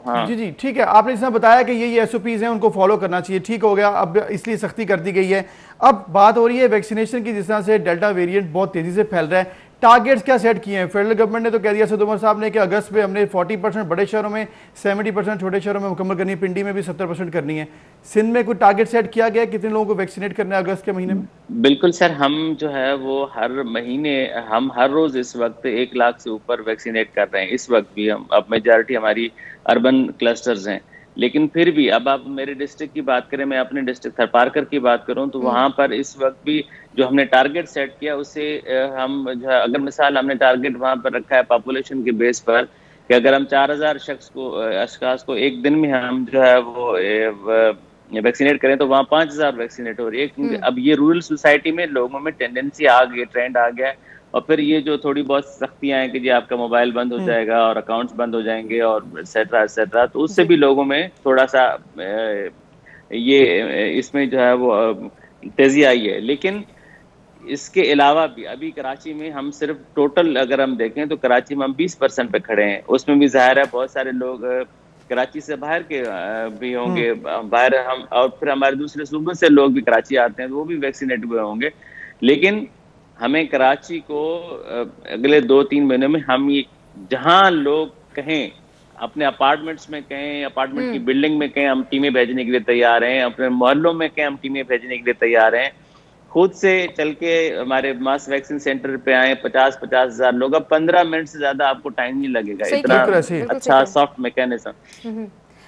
S2: हाँ जी जी ठीक है, आपने जिस तरह बताया कि ये एसओपीज हैं उनको फॉलो करना चाहिए, ठीक हो गया, अब इसलिए सख्ती कर दी गई है। अब बात हो रही है वैक्सीनेशन की, जिस तरह से डेल्टा वेरिएंट बहुत तेजी से फैल रहा है, टारगेट्स क्या सेट किए हैं फेडरल गवर्नमेंट ने? तो कह दिया सैयद उमर साहब ने कि अगस्त में हमने 40% बड़े शहरों में, 70% छोटे शहरों में मुकम्मल करनी है, पिंडी में भी 70% करनी है। सिंध में कोई टारगेट सेट किया गया कितने लोगों को वैक्सीनेट करना है अगस्त के महीने में?
S5: बिल्कुल सर, हम जो है वो हर महीने, हम हर रोज इस वक्त 1 लाख से ऊपर वैक्सीनेट कर रहे हैं। इस वक्त भी हम, अब मेजॉरिटी हमारी अर्बन क्लस्टर्स हैं, लेकिन फिर भी अब आप मेरे डिस्ट्रिक्ट की बात करें, मैं अपने डिस्ट्रिक्ट थरपारकर की बात करूं तो वहां पर इस वक्त भी जो हमने टारगेट सेट किया उससे हम जो है, अगर मिसाल हमने टारगेट वहां पर रखा है पॉपुलेशन के बेस पर कि अगर हम 4000 अशखास को एक दिन में हम जो है वो वैक्सीनेट करें तो वहाँ 5000 वैक्सीनेट हो रही है। अब ये रूरल सोसाइटी में लोगों में टेंडेंसी आ गई, ट्रेंड आ गया है, और फिर ये जो थोड़ी बहुत सख्तियां हैं कि जी आपका मोबाइल बंद हो जाएगा और अकाउंट्स बंद हो जाएंगे और एटसेट्रा, तो उससे भी लोगों में थोड़ा सा ये इसमें जो है वो तेजी आई है। लेकिन इसके अलावा भी अभी कराची में हम सिर्फ टोटल अगर हम देखें तो कराची में हम 20% पे खड़े हैं। उसमें भी जाहिर है बहुत सारे लोग कराची से बाहर के भी होंगे, बाहर हम, और फिर हमारे दूसरे सूबों से लोग भी कराची आते हैं तो वो भी वैक्सीनेट हुए होंगे। लेकिन हमें कराची को अगले 2-3 महीनों में हम ये जहां लोग कहें, अपने अपार्टमेंट्स में कहें, अपार्टमेंट की बिल्डिंग में कहें, हम टीमें भेजने के लिए तैयार हैं, अपने मोहल्लों में कहें हम टीमें भेजने के लिए तैयार हैं। खुद से चल के हमारे मास वैक्सीन सेंटर पे आए 50-50 हजार लोग, अब 15 मिनट से ज्यादा आपको टाइम नहीं लगेगा, इतना अच्छा सॉफ्ट मैकेनिज्म।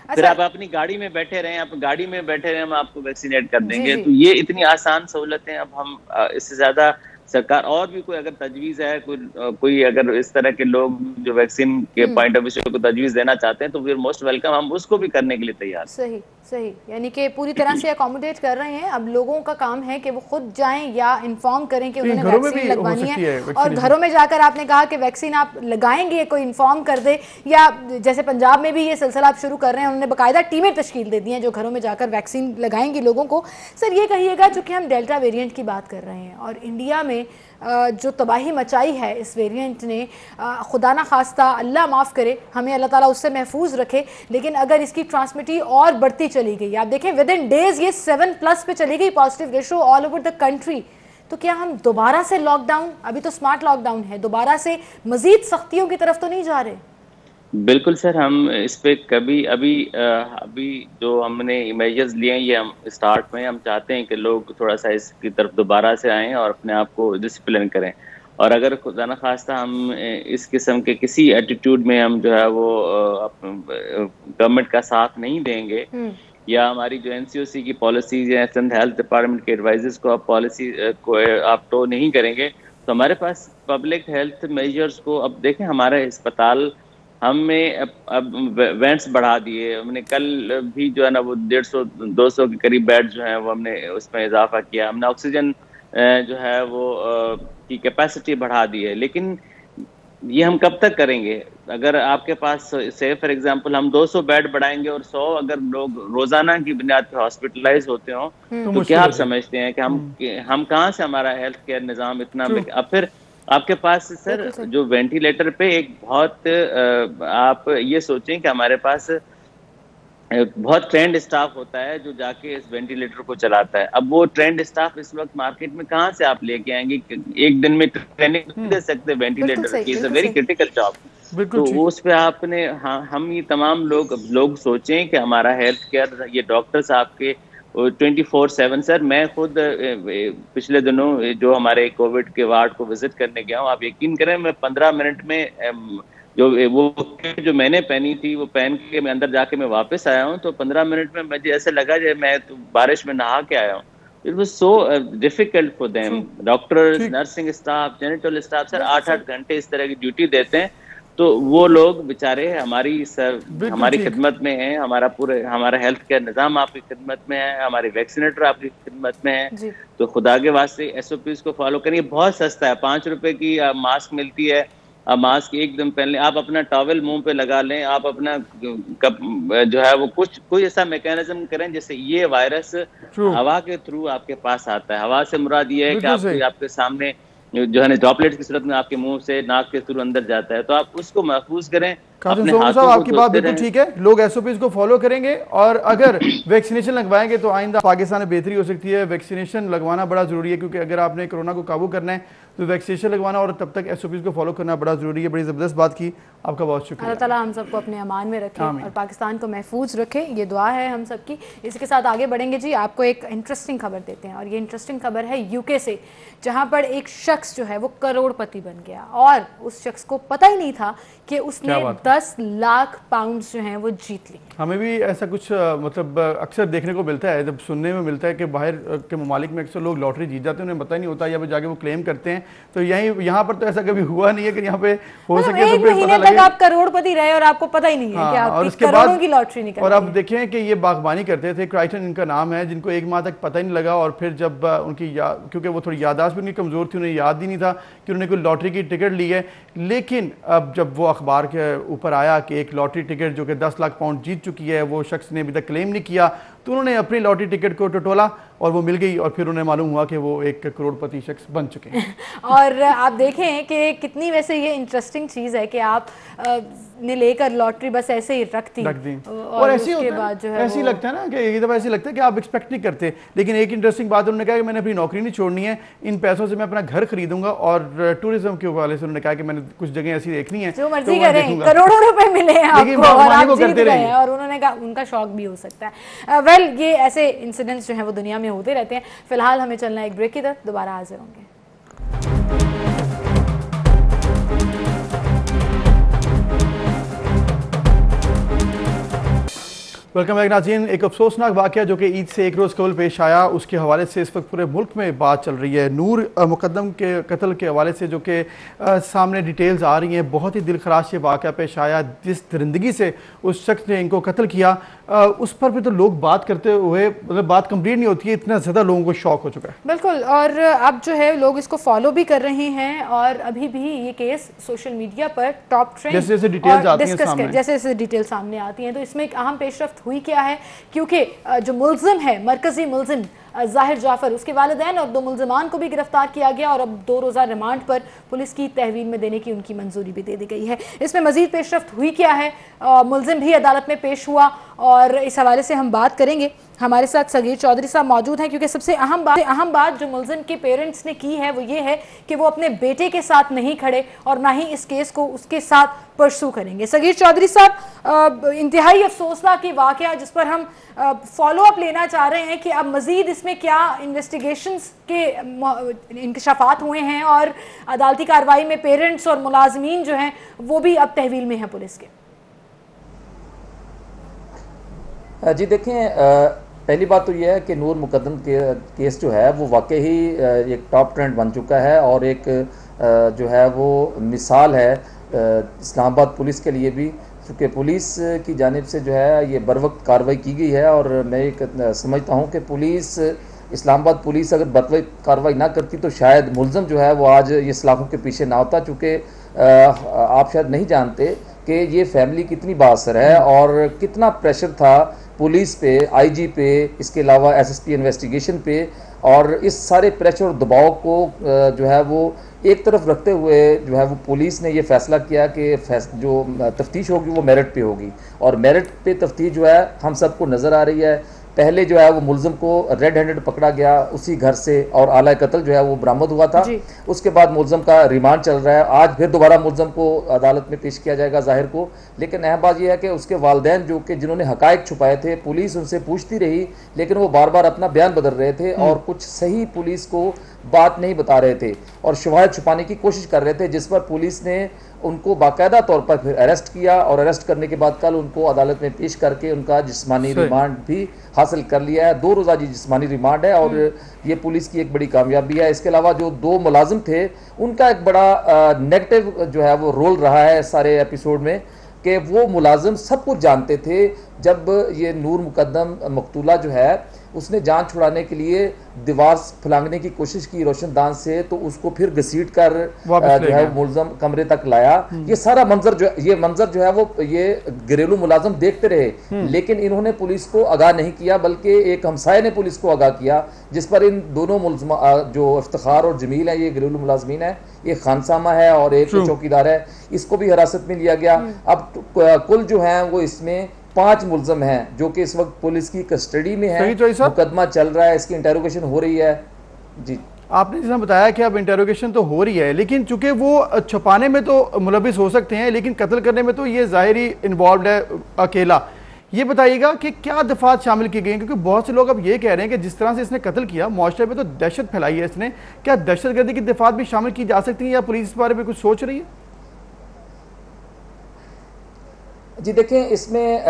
S5: फिर आप अपनी गाड़ी में बैठे रहे, आप गाड़ी में बैठे रहे, हम आपको वैक्सीनेट कर देंगे। तो ये इतनी आसान सहूलतें अब हम इससे ज्यादा सरकार, और भी कोई अगर तजवीज है, कोई अगर इस तरह के लोग जो वैक्सीन के पॉइंट ऑफ व्यू को तजवीज देना चाहते हैं तो वी आर मोस्ट वेलकम, हम उसको भी करने के लिए तैयार।
S1: सही सही, यानी कि पूरी तरह से अकोमोडेट कर रहे हैं। अब लोगों का काम है कि वो खुद जाएं या इन्फॉर्म करें कि उन्होंने वैक्सीन लगवानी है, और घरों में जाकर आपने कहा कि वैक्सीन आप लगाएंगे, कोई इन्फॉर्म कर दे, या जैसे पंजाब में भी ये सिलसिला आप शुरू कर रहे हैं, उन्होंने बाकायदा टीमें तश्कील दे दी हैं जो घरों में जाकर वैक्सीन लगाएंगी लोगों को। सर ये कहिएगा, चूँकि हम डेल्टा वेरिएंट की बात कर रहे हैं और इंडिया में जो तबाही मचाई है इस वेरिएंट ने, खुदा ना खास्ता, अल्लाह माफ़ करे, हमें अल्लाह ताला उससे महफूज रखे, लेकिन अगर इसकी ट्रांसमिटी और बढ़ती चली गई, आप देखें विद इन डेज ये 7+ पे चली गई positive ratio all over the country, तो क्या हम दोबारा से लॉकडाउन, अभी तो स्मार्ट लॉकडाउन है, दोबारा से मजीद सख्तियों की तरफ तो नहीं जा रहे?
S5: बिल्कुल सर, हम इस पे कभी अभी जो हमने मेजर्स लिए हैं ये हम स्टार्ट में हम चाहते हैं कि लोग थोड़ा सा इसकी तरफ दोबारा से आएं और अपने आप को डिसिप्लिन करें, और अगर खुदा न खास्ता हम इस किस्म के किसी एटीट्यूड में हम जो है वो गवर्नमेंट का साथ नहीं देंगे, या हमारी जो NCOC की पॉलिसीज है, सिंध हेल्थ डिपार्टमेंट के एडवाइजर्स को आप पॉलिसी को आप टो नहीं करेंगे, तो हमारे पास पब्लिक हेल्थ मेजर्स को, अब देखें हमारे अस्पताल हमने अब वेंट्स बढ़ा दिए, हमने कल भी जो है ना वो 150-200 के करीब बेड जो है वो हमने उसमें इजाफा किया, हमने ऑक्सीजन जो है वो की कैपेसिटी बढ़ा दी है। लेकिन ये हम कब तक करेंगे? अगर आपके पास से फॉर एग्जांपल हम 200 बेड बढ़ाएंगे और 100 अगर लोग रोजाना की बुनियाद पर हॉस्पिटलाइज होते हो तो क्या आप समझते हैं कि हम कहाँ से हमारा हेल्थ केयर निज़ाम इतना, अब फिर आपके पास सर जो वेंटिलेटर पे एक बहुत आप ये सोचें कि हमारे पास बहुत ट्रेंड स्टाफ होता है जो जाके इस वेंटिलेटर को चलाता है। अब वो ट्रेंड स्टाफ इस वक्त मार्केट में कहाँ से आप लेके आएंगे? एक दिन में ट्रेनिंग नहीं दे सकते वेंटिलेटर की, is a very critical job. तो उस पे आपने, हाँ, हम ये तमाम लोग सोचें कि हमारा हेल्थ केयर, ये डॉक्टर साहब के 24/7, सर मैं खुद पिछले दिनों जो हमारे कोविड के वार्ड को विजिट करने गया हूँ, आप यकीन करें मैं 15 मिनट में जो मैंने पहनी थी वो पहन के मैं अंदर जाके मैं वापस आया हूँ, तो 15 मिनट में मुझे ऐसे लगा जैसे मैं तो बारिश में नहा के आया हूँ। It was so difficult for them. Doctors, nursing staff, genital staff sir 8-8 घंटे इस तरह की ड्यूटी देते हैं, तो वो लोग बेचारे हमारी खिदमत में हैं, हमारा हेल्थ केयर निज़ाम आपकी खिदमत में है, हमारे वैक्सीनेटर आपकी खिदमत में है। तो खुदा के वास्ते SOPs को फॉलो करिए। बहुत सस्ता है, 5 रुपए की मास्क मिलती है। मास्क एकदम पहन लें, आप अपना टॉवल मुंह पे लगा लें, आप अपना जो है वो कोई ऐसा मैकेनिज्म करें जिससे ये वायरस हवा के थ्रू आपके पास आता है। हवा से मुराद ये है कि आपके सामने जो है ना ड्रॉपलेट की सूरत में आपके मुंह से नाक के थ्रू अंदर जाता है, तो आप उसको महफूज करें।
S2: कासिम सोमन साहब, आपकी बात बिल्कुल ठीक है, लोग SOPs को फॉलो करेंगे और अगर वैक्सीनेशन लगवाएंगे तो आइंदा पाकिस्तान में बेहतरी हो सकती है। वैक्सीनेशन लगवाना बड़ा जरूरी है, क्योंकि अगर आपने कोरोना को काबू करना है तो वैक्सीनेशन लगवाना और तब तक SOPs को फॉलो करना बड़ा जरूरी है। बड़ी ज़बरदस्त बात की, आपका बहुत शुक्रिया।
S1: अल्लाह ताला हम सबको अपने अमान में रखे और पाकिस्तान को महफूज रखे, ये दुआ है हम सबकी। इसके साथ आगे बढ़ेंगे जी, आपको एक इंटरेस्टिंग खबर देते हैं और ये इंटरेस्टिंग खबर है UK से, जहाँ पर एक शख्स जो है वो करोड़पति बन गया और उस शख्स को पता ही नहीं था कि उसने 10 लाख पाउंड्स जो हैं वो जीत लिए।
S2: हमें भी ऐसा कुछ मतलब अक्सर देखने को मिलता है, जब सुनने में मिलता है कि बाहर के ममालिक में अक्सर लोग लॉटरी जीत जाते हैं, उन्हें पता ही नहीं होता, या जाके वो क्लेम करते हैं। तो यहाँ पर तो ऐसा कभी हुआ नहीं है कि यहाँ पे हो सके
S1: एक महीने तक आप करोड़पति रहे और आपको पता ही नहीं है कि आपकी करोड़ों की लॉटरी निकल।
S2: और अब देखें कि ये बागबानी करते थे, क्राइटन इनका नाम है, जिनको 1 माह तक पता ही नहीं लगा और फिर जब उनकी क्योंकि वो थोड़ी याददाश्त भी उनकी कमज़ोर थी, उन्हें याद ही नहीं था कि उन्होंने कोई लॉटरी की टिकट ली है। लेकिन अब जब वो अखबार के ऊपर आया कि एक लॉटरी टिकट जो कि 10 लाख पाउंड जीत चुकी है, वो शख्स ने अभी तक क्लेम नहीं किया, तो उन्होंने अपनी लॉटरी टिकट को टटोला और वो मिल गई और फिर उन्हें मालूम हुआ कि वो एक करोड़पति शख्स बन चुके हैं।
S1: और आप देखें कि कितनी वैसे ये इंटरेस्टिंग चीज़ है कि आप ने लेकर लॉटरी बस ऐसे ही रख दी और ऐसे उसके बाद जो है
S2: ऐसे लगता है ना कि ये दफ़ा ऐसे लगता है कि आप एक्सपेक्ट नहीं करते। लेकिन एक इंटरेस्टिंग बात उन्होंने कहा कि मैंने अपनी नौकरी नहीं छोड़नी है, इन पैसों से मैं अपना घर खरीदूंगा और टूरिज्म के हवाले से उन्होंने कहा कि मैंने कुछ जगह ऐसी देखनी है,
S1: जो मर्जी करें, करोड़ों रुपए मिले हैं आपको और आप जीत गए हैं, और उन्होंने कहा उनका शौक भी हो सकता है। वेल, ये ऐसे इंसिडेंट्स जो हैं वो दुनिया में होते रहते हैं। फिलहाल हमें चलना है एक ब्रेक की तरफ, दोबारा हाजिर होंगे।
S2: वेलकम बैक नाज़रीन। एक अफसोसनाक वाक़या जो कि ईद से एक रोज़ कबल पेश आया, उसके हवाले से इस वक्त पूरे मुल्क में बात चल रही है। नूर मुकद्दम के कत्ल के हवाले से जो कि सामने डिटेल्स आ रही हैं, बहुत ही दिल खराश ये वाक़या पेश आया। जिस दरिंदगी से उस शख्स ने इनको कत्ल किया, उस पर भी तो लोग बात करते हुए मतलब बात कंप्लीट नहीं होती है, इतना ज़्यादा लोगों को शौक हो चुका है।
S1: बिल्कुल, और अब जो है लोग इसको फॉलो भी कर रहे हैं और अभी भी ये केस सोशल मीडिया पर टॉप ट्रेंड
S2: जैसे जैसे डिटेल्स आती हैं सामने,
S1: जैसे जैसे डिटेल सामने आती हैं, तो इसमें एक अहम पेशरफ्त हुई क्या है, क्योंकि जो मुल्जिम है, मरकजी मुल्जिम ज़ाहिर जाफ़र, उसके वालिदैन और 2 मुल्ज़िमान को भी गिरफ्तार किया गया और अब 2 रोज़ा रिमांड पर पुलिस की तहवील में देने की उनकी मंजूरी भी दे दी गई है। इसमें मज़ीद पेशरफ्त हुई क्या है, मुल्जिम भी अदालत में पेश हुआ और इस हवाले से हम बात करेंगे। हमारे साथ सगीर चौधरी साहब मौजूद हैं, क्योंकि सबसे अहम बात जो मुल्जिम के पेरेंट्स ने की है वो ये है कि वो अपने बेटे के साथ नहीं खड़े और ना ही इस केस को उसके साथ परसू करेंगे। सगीर चौधरी साहब, इंतहाई अफसोसनाक की वाक़या जिस पर हम फॉलो अप लेना चाह रहे हैं कि अब मज़ीद इसमें क्या इन्वेस्टिगेशंस के इंकशाफात हुए हैं और अदालती कार्रवाई में पेरेंट्स और मुलाजमीन जो हैं वो भी अब तहवील में हैं पुलिस के।
S6: जी देखें, पहली बात तो यह है कि नूर मुकद्दम के केस जो है वो वाकई ही एक टॉप ट्रेंड बन चुका है और एक जो है वो मिसाल है इस्लामाबाद पुलिस के लिए भी, क्योंकि पुलिस की जानिब से जो है ये बर वक्त कार्रवाई की गई है। और मैं एक समझता हूँ कि पुलिस, इस्लामाबाद पुलिस अगर बर वक्त कार्रवाई ना करती तो शायद मुल्ज़िम जो है वो आज ये सलाखों के पीछे ना होता। चूँकि आप शायद नहीं जानते कि ये फैमिली कितनी बाअसर है और कितना प्रेशर था पुलिस पे, IG पे, इसके अलावा SSP इन्वेस्टिगेशन पे, और इस सारे प्रेशर और दबाव को जो है वो एक तरफ रखते हुए जो है वो पुलिस ने ये फैसला किया कि जो तफ्तीश होगी वो मेरिट पे होगी, और मेरिट पे तफ्तीश जो है हम सबको नज़र आ रही है। पहले जो है वो मुल्ज़िम को रेड हैंडेड पकड़ा गया उसी घर से और आला कत्ल जो है वो बरामद हुआ था। उसके बाद मुल्ज़िम का रिमांड चल रहा है, आज फिर दोबारा मुल्ज़िम को अदालत में पेश किया जाएगा ज़ाहिर को। लेकिन अहम बात यह है कि उसके वालिदैन जो कि जिन्होंने हक़ाइक़ छुपाए थे, पुलिस उनसे पूछती रही लेकिन वो बार बार अपना बयान बदल रहे थे और कुछ सही पुलिस को बात नहीं बता रहे थे और शवाहिद छुपाने की कोशिश कर रहे थे, जिस पर पुलिस ने उनको बाकायदा तौर पर फिर अरेस्ट किया और अरेस्ट करने के बाद कल उनको अदालत में पेश करके उनका जिस्मानी रिमांड भी हासिल कर लिया है। 2 रोज़ा जिस्मानी रिमांड है और ये पुलिस की एक बड़ी कामयाबी है। इसके अलावा जो 2 मुलाजिम थे उनका एक बड़ा नेगेटिव जो है वो रोल रहा है सारे एपिसोड में, कि वो मुलाजिम सब कुछ जानते थे। जब ये नूर मुकद्दम मकतूला जो है उसने जान छुड़ाने के लिए दीवार फलांगने की कोशिश की रोशनदान से, तो उसको फिर घसीट कर जो है मुलजम कमरे तक लाया। ये सारा मंजर जो है वो ये घरेलू मुलाजिम देखते रहे, लेकिन इन्होंने पुलिस को आगाह नहीं किया, बल्कि एक हमसाये ने पुलिस को आगाह किया, जिस पर इन दोनों मुलजम जो इफ्तिखार और जमील है, ये घरेलू मुलाजमीन है, एक खानसामा है और एक चौकीदार है, इसको भी हिरासत में लिया गया। अब कुल जो है वो इसमें 5 मुलजम हैं जो कि इस वक्त पुलिस की कस्टडी में है। मुकदमा चल रहा है, इसकी इंटेरोगेशन हो रही है। जी,
S2: आपने जैसा बताया कि अब इंटेरोगेशन तो हो रही है, लेकिन चूंकि वो छुपाने में तो मुलविस हो सकते हैं, लेकिन कत्ल करने में तो ये ज़ाहिरी इन्वॉल्व है अकेला। ये बताइएगा कि क्या दफात शामिल की गई हैं, क्योंकि बहुत से लोग अब ये कह रहे हैं कि जिस तरह से इसने कत्ल किया, मुआशरे में तो दहशत फैलाई है इसने, क्या दहशतगर्दी की दफात भी शामिल की जा सकती है या पुलिस इस बारे में कुछ सोच रही है?
S6: जी देखें, इसमें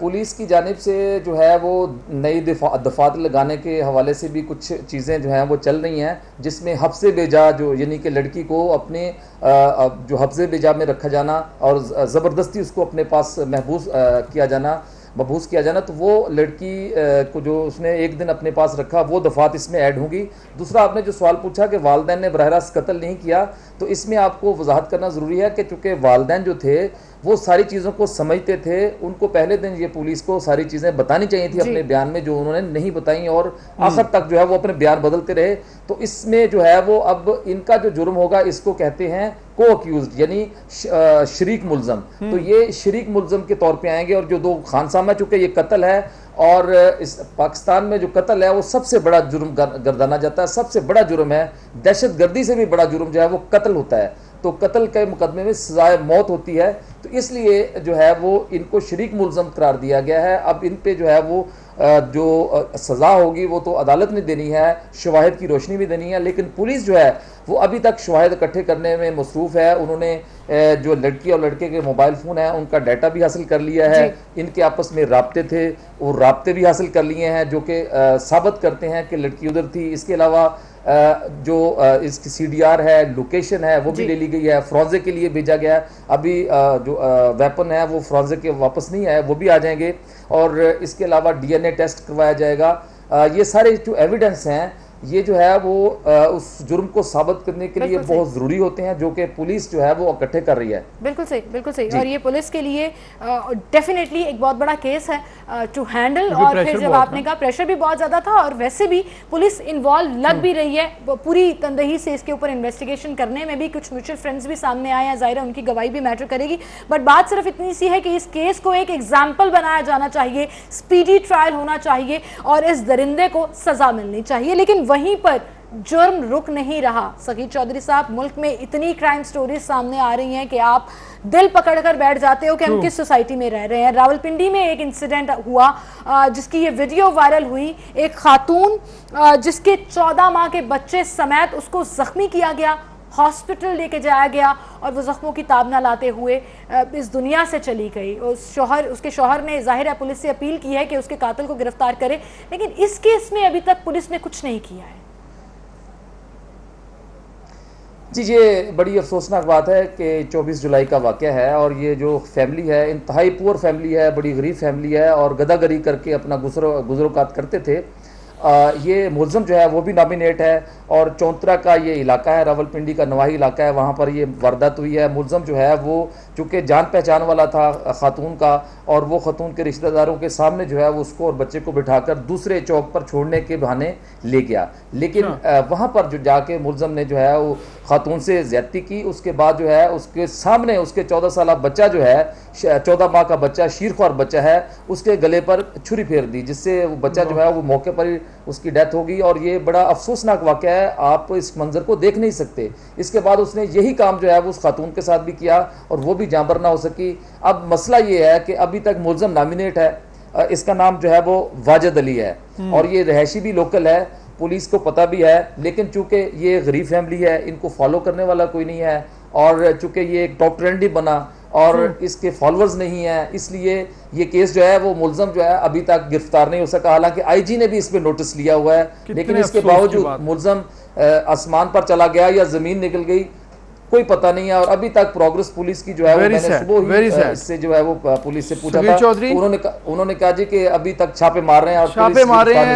S6: पुलिस की जानिब से जो है वो नई दफात लगाने के हवाले से भी कुछ चीज़ें जो हैं वो चल रही हैं, जिसमें हफ्ज़े बेजा जो यानी कि लड़की को अपने जो हफ्ज़े बेजा में रखा जाना और ज़बरदस्ती उसको अपने पास मबूस किया जाना, तो वो लड़की को जो उसने एक दिन अपने पास रखा, वो दफात इसमें ऐड होंगी। दूसरा, आपने जो सवाल पूछा कि वालिदैन ने बराह रास्त कत्ल नहीं किया, तो इसमें आपको वजाहत करना ज़रूरी है कि चूँकि वालिदैन जो थे वो सारी चीज़ों को समझते थे, उनको पहले दिन ये पुलिस को सारी चीज़ें बतानी चाहिए थी अपने बयान में, जो उन्होंने नहीं बताई और आखिर तक जो है वो अपने बयान बदलते रहे। तो इसमें जो है वो अब इनका जो जुर्म होगा, इसको कहते हैं को अक्यूज्ड, यानी शरीक मुलजम। तो ये शरीक मुलजम के तौर पे आएंगे। और जो 2 खानसामा, चूँकि ये कत्ल है और इस पाकिस्तान में जो कत्ल है वो सबसे बड़ा जुर्म गर्दाना जाता है, सबसे बड़ा जुर्म है। दहशतगर्दी से भी बड़ा जुर्म जो है वो कत्ल होता है, तो कत्ल के मुकदमे में सजाए मौत होती है। तो इसलिए जो है वो इनको शरीक मुलजम करार दिया गया है। अब इन पे जो है वो जो सज़ा होगी वो तो अदालत ने देनी है, शवाहिद की रोशनी भी देनी है, लेकिन पुलिस जो है वो अभी तक शवाहिद इकट्ठे करने में मसरूफ़ है। उन्होंने जो लड़की और लड़के के मोबाइल फ़ोन हैं उनका डाटा भी हासिल कर लिया है, इनके आपस में राब्ते थे, वो राब्ते भी हासिल कर लिए हैं जो कि साबित करते हैं कि लड़की उधर थी। इसके अलावा जो इसकी CDR है, लोकेशन है, वो भी ले ली गई है, फ्रॉन्ज़े के लिए भेजा गया है। अभी जो वेपन है वो फ्रॉन्ज़े के वापस नहीं आए, वो भी आ जाएंगे। और इसके अलावा DNA टेस्ट करवाया जाएगा। ये सारे जो एविडेंस हैं ये जो है वो उस जुर्म को साबित करने के लिए बहुत ज़रूरी होते हैं, जो कि पुलिस जो है वो इकट्ठे कर रही है।
S1: बिल्कुल सही, बिल्कुल सही। और ये पुलिस के लिए डेफिनेटली एक बहुत बड़ा केस है टू हैंडल। और फिर जब आपने कहा प्रेशर भी बहुत ज़्यादा था, और वैसे भी पुलिस इन्वॉल्व लग भी रही है पूरी तंदही से इसके ऊपर इन्वेस्टिगेशन करने में भी। कुछ म्यूचुअल फ्रेंड्स भी सामने आए हैं, ज़ाहिर है उनकी गवाही भी मैटर करेगी। बट बात सिर्फ इतनी सी है कि इस केस को एक एग्जाम्पल बनाया जाना चाहिए, स्पीडी ट्रायल होना चाहिए और इस दरिंदे को सज़ा मिलनी चाहिए। लेकिन वहीं पर जुर्म रुक नहीं रहा। सगीर चौधरी साहब, मुल्क में इतनी क्राइम स्टोरीज सामने आ रही हैं कि आप दिल पकड़कर बैठ जाते हो कि हम किस सोसाइटी में रह रहे हैं। रावलपिंडी में एक इंसिडेंट हुआ जिसकी ये वीडियो वायरल हुई। एक खातून जिसके 14 माह के बच्चे समेत उसको जख्मी किया गया, हॉस्पिटल लेके जाया गया और वो जख्मों की ताब ना लाते हुए इस दुनिया से चली गई। उसके शौहर ने जाहिर है पुलिस से अपील की है कि उसके कातिल को गिरफ्तार करे, लेकिन इस केस में अभी तक पुलिस ने कुछ नहीं किया है।
S6: जी, ये बड़ी अफसोसनाक बात है कि 24 जुलाई का वाक़या है और ये जो फैमिली है इंतहाई पुअर फैमिली है, बड़ी गरीब फैमिली है और गदागरी करके अपना गुजरोकात करते थे। ये मुलज़म जो है वो भी नॉमिनेट है और चौंतरा का ये इलाका है, रावलपिंडी का नवाही इलाका है, वहाँ पर ये वारदात हुई है। मुलज़म जो है वो चूँकि जान पहचान वाला था खातून का और वो खातून के रिश्तेदारों के सामने जो है वो उसको और बच्चे को बिठाकर दूसरे चौक पर छोड़ने के बहाने ले गया। लेकिन वहाँ पर जो जाके मुलज़म ने जो है वो खातून से ज़्यादती की। उसके बाद जो है उसके सामने उसके 14 साल बच्चा जो है, 14 माह का बच्चा, शीरख्वार बच्चा है, उसके गले पर छुरी फेर दी, जिससे वो बच्चा जो है वो मौके पर ही उसकी डेथ हो गई। और ये बड़ा अफसोसनाक वाक़या है, आप इस मंजर को देख नहीं सकते। इसके बाद उसने यही काम जो है वो उस खातून के साथ भी किया और वो भी जांबर ना हो सकी। अब मसला ये है कि अभी तक मुलज़म नॉमिनेट है, इसका नाम जो है वो वाजिद अली है और ये रहायशी भी लोकल है, पुलिस को पता भी है। लेकिन चूंकि ये गरीब फैमिली है, इनको फॉलो करने वाला कोई नहीं है और चूंकि ये एक टॉप ट्रेंड ही बना और इसके फॉलोअर्स नहीं है, इसलिए ये केस जो है वो मुलजम जो है अभी तक गिरफ्तार नहीं हो सका। हालांकि आईजी ने भी इस पे नोटिस लिया हुआ है, लेकिन इसके बावजूद मुलजम आसमान पर चला गया या जमीन निकल गई, कोई पता नहीं है। और अभी तक प्रोग्रेस पुलिस की जो है वो मैंने सुबह ही इससे जो है वो पुलिस से पूछा था, उन्होंने कहा जी कि अभी तक छापे मार रहे हैं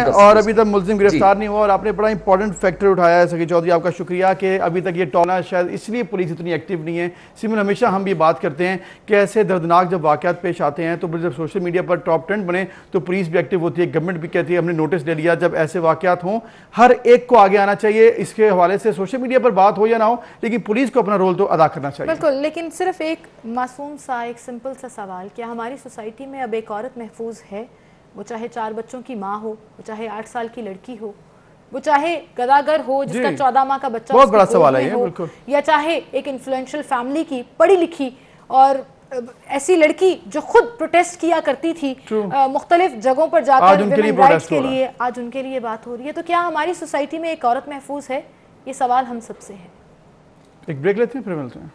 S2: और अभी तक मुलजिम गिरफ्तार नहीं हुआ। और आपने बड़ा इंपॉर्टेंट फैक्टर उठाया है सकी चौधरी, आपका शुक्रिया कि अभी तक ये टॉना शायद इसलिए पुलिस इतनी एक्टिव नहीं है। सिमन, हमेशा हम ये बात करते हैं कि ऐसे दर्दनाक जब वाक़यात पेश आते हैं तो जब सोशल मीडिया पर टॉप ट्रेंड बने तो पुलिस भी एक्टिव होती है, गवर्नमेंट भी कहती है हमने नोटिस ले लिया। जब ऐसे वाक़यात हों हर एक को आगे आना चाहिए, इसके हवाले से सोशल मीडिया पर बात हो या ना हो, लेकिन पुलिस को अपना रोल तो अदा करना चाहिए।
S1: बिल्कुल, लेकिन सिर्फ एक मासूम सा, एक सिंपल सा सवाल, क्या हमारी सोसाइटी में अब एक औरत महफूज है? वो चाहे 4 बच्चों की माँ हो, वो चाहे 8 साल की लड़की हो, वो चाहे गदागर हो जिसका 14 माह का बच्चा
S2: बहुत बड़ा सवाल है बिल्कुल,
S1: या चाहे एक इन्फ्लुएंशियल फैमिली की पढ़ी लिखी और ऐसी लड़की जो खुद प्रोटेस्ट किया करती थी मुख्तलिफ जगहों पर जाकर विमेन राइट्स के लिए, आज उनके लिए बात हो रही है। तो क्या हमारी सोसाइटी में एक औरत महफूज है? ये सवाल हम सबसे है।
S2: एक ब्रेक लेते हैं, फिर मिलते हैं।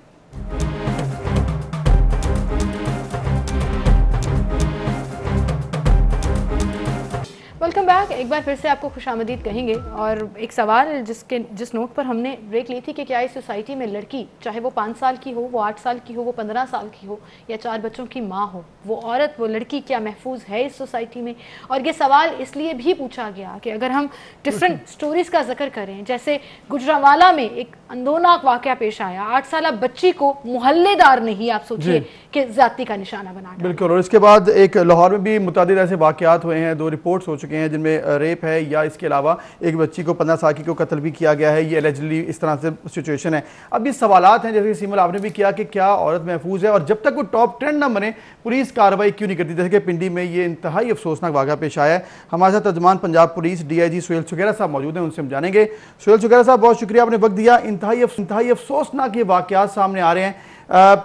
S1: Welcome back. एक बार फिर से आपको खुशामदीद कहेंगे और एक सवाल जिस नोट पर हमने ब्रेक ली थी कि क्या इस सोसाइटी में लड़की, चाहे वो 5 साल की हो, वो 8 साल की हो, वो 15 साल की हो या 4 बच्चों की माँ हो, वो औरत, वो लड़की क्या महफूज है इस सोसाइटी में? और ये सवाल इसलिए भी पूछा गया कि अगर हम डिफरेंट स्टोरीज का जिक्र करें, जैसे गुजरांवाला में एक अंदोनाक वाकया पेश आया, 8 साल बच्ची को मोहल्लेदार नहीं, आप सोचिए, कि ज्यादती का निशाना बना।
S2: बिल्कुल। और इसके बाद एक लाहौर में भी मुतादिद ऐसे वाकयात हुए हैं, 2 रिपोर्ट्स हो चुके हैं जिनमें रेप है या इसके अलावा एक बच्ची को 15 साल की को कत्ल भी किया गया है। ये एलिजिडली इस तरह से सिचुएशन है। अब ये सवालात हैं, जैसे सिमल आपने भी किया कि क्या औरत महफूज है, और जब तक वो टॉप ट्रेंड ना बने पुलिस कार्रवाई क्यों नहीं करती? जैसे कि पिंडी में ये इंतहाई अफसोसनाक वाक़या पेश आया है। हमारे साथ तर्जुमान पंजाब पुलिस DIG सुहेल सुगैरा साहब मौजूद हैं, उनसे हम जानेंगे। सुहेल सुगैरा साहब, बहुत शुक्रिया, आपने वक्त दिया। इंतहाई अफसोसनाक ये वाक़यात सामने आ रहे हैं।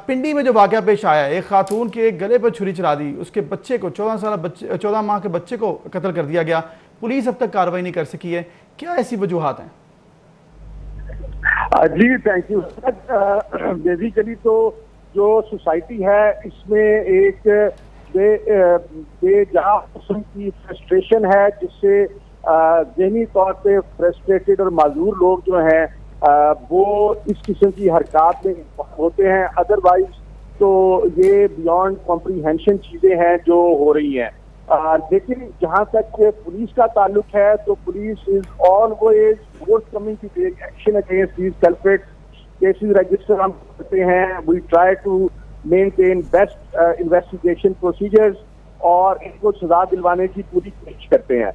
S2: पिंडी में जो वाक़या पेश आया है, एक खातून के गले पर छुरी चला दी, उसके बच्चे को 14 माह के बच्चे को कत्ल कर दिया गया, पुलिस अब तक कार्रवाई नहीं कर सकी है। क्या ऐसी वजूहात हैं?
S7: जी थैंक यू। बेसिकली तो जो सोसाइटी है इसमें एक बेजा किस्म की फ्रस्ट्रेशन है, जिससे ज़हनी तौर पे फ्रस्ट्रेटेड और माजूर लोग जो हैं वो इस किस्म की हरकत में होते हैं। अदरवाइज तो ये बियॉन्ड कॉम्प्रीहेंशन चीजें हैं जो हो रही हैं। लेकिन जहाँ तक पुलिस का ताल्लुक है तो police is always forthcoming to take action against these culprits. Cases register हम करते हैं, we try to maintain best investigation procedures और इनको सजा दिलवाने की पूरी कोशिश करते हैं।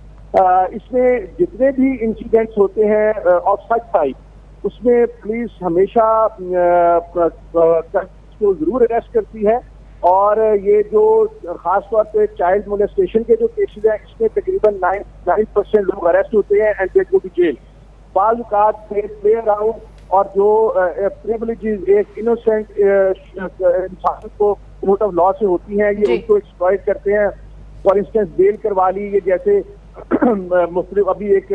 S7: इसमें जितने भी इंसिडेंट्स होते हैं ऑफ सच टाइप, उसमें पुलिस हमेशा को जरूर अरेस्ट करती है। और ये जो खासतौर पे चाइल्ड मोलेस्टेशन के जो केसेस हैं, इसमें तकरीबन 9% लोग अरेस्ट होते हैं and they go to jail. बाल प्ले अराउंड और जो प्रिविलेजेस एक इनोसेंट इंसान को कोर्ट ऑफ लॉ से होती हैं, ये उनको एक्सप्लॉइट करते हैं। फॉर इंस्टेंस बेल करवा ली, ये जैसे मुख्तलिफ अभी एक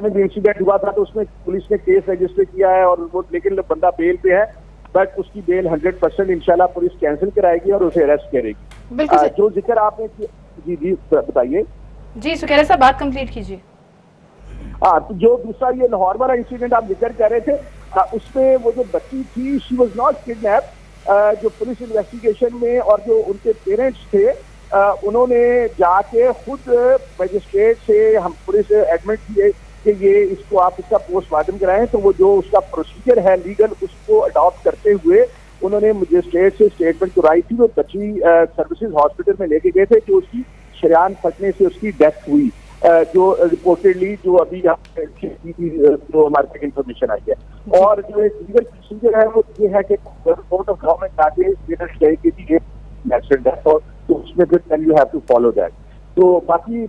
S7: में इंसिडेंट हुआ था तो उसमें पुलिस ने केस रजिस्टर किया है और वो, लेकिन बंदा बेल पे है, बट उसकी बेल 100% इंशाल्लाह पुलिस कैंसिल कराएगी और उसे अरेस्ट करेगी। जो जिक्र आपने जी बताइए।
S1: जी सुखैरा साहब, बात कंप्लीट कीजिए।
S7: तो जो दूसरा ये लाहौर वाला इंसिडेंट आप जिक्र कर रहे थे, उसमें वो जो बच्ची थी, शी वाज नॉट किडनैप। जो पुलिस इन्वेस्टिगेशन में और जो उनके पेरेंट्स थे, उन्होंने जाके खुद मजिस्ट्रेट से हम पुलिस एडमिट किए कि ये इसको आप इसका पोस्टमार्टम कराएं। तो वो जो उसका प्रोसीजर है लीगल, उसको अडॉप्ट करते हुए उन्होंने मजिस्ट्रेट से स्टेटमेंट कराई थी। वो बच्ची सर्विसेज हॉस्पिटल में लेके गए थे कि उसकी शरेआन फटने से उसकी डेथ हुई, जो रिपोर्टेडली जो अभी जो हमारे तक इंफॉर्मेशन आई है। और जो एक लीगल प्रोसीजर है वो ये है कि कोर्ट ऑफ लॉ में जाके एक्सीडेंट है तो उसमें फिर you have to follow that. तो बाकी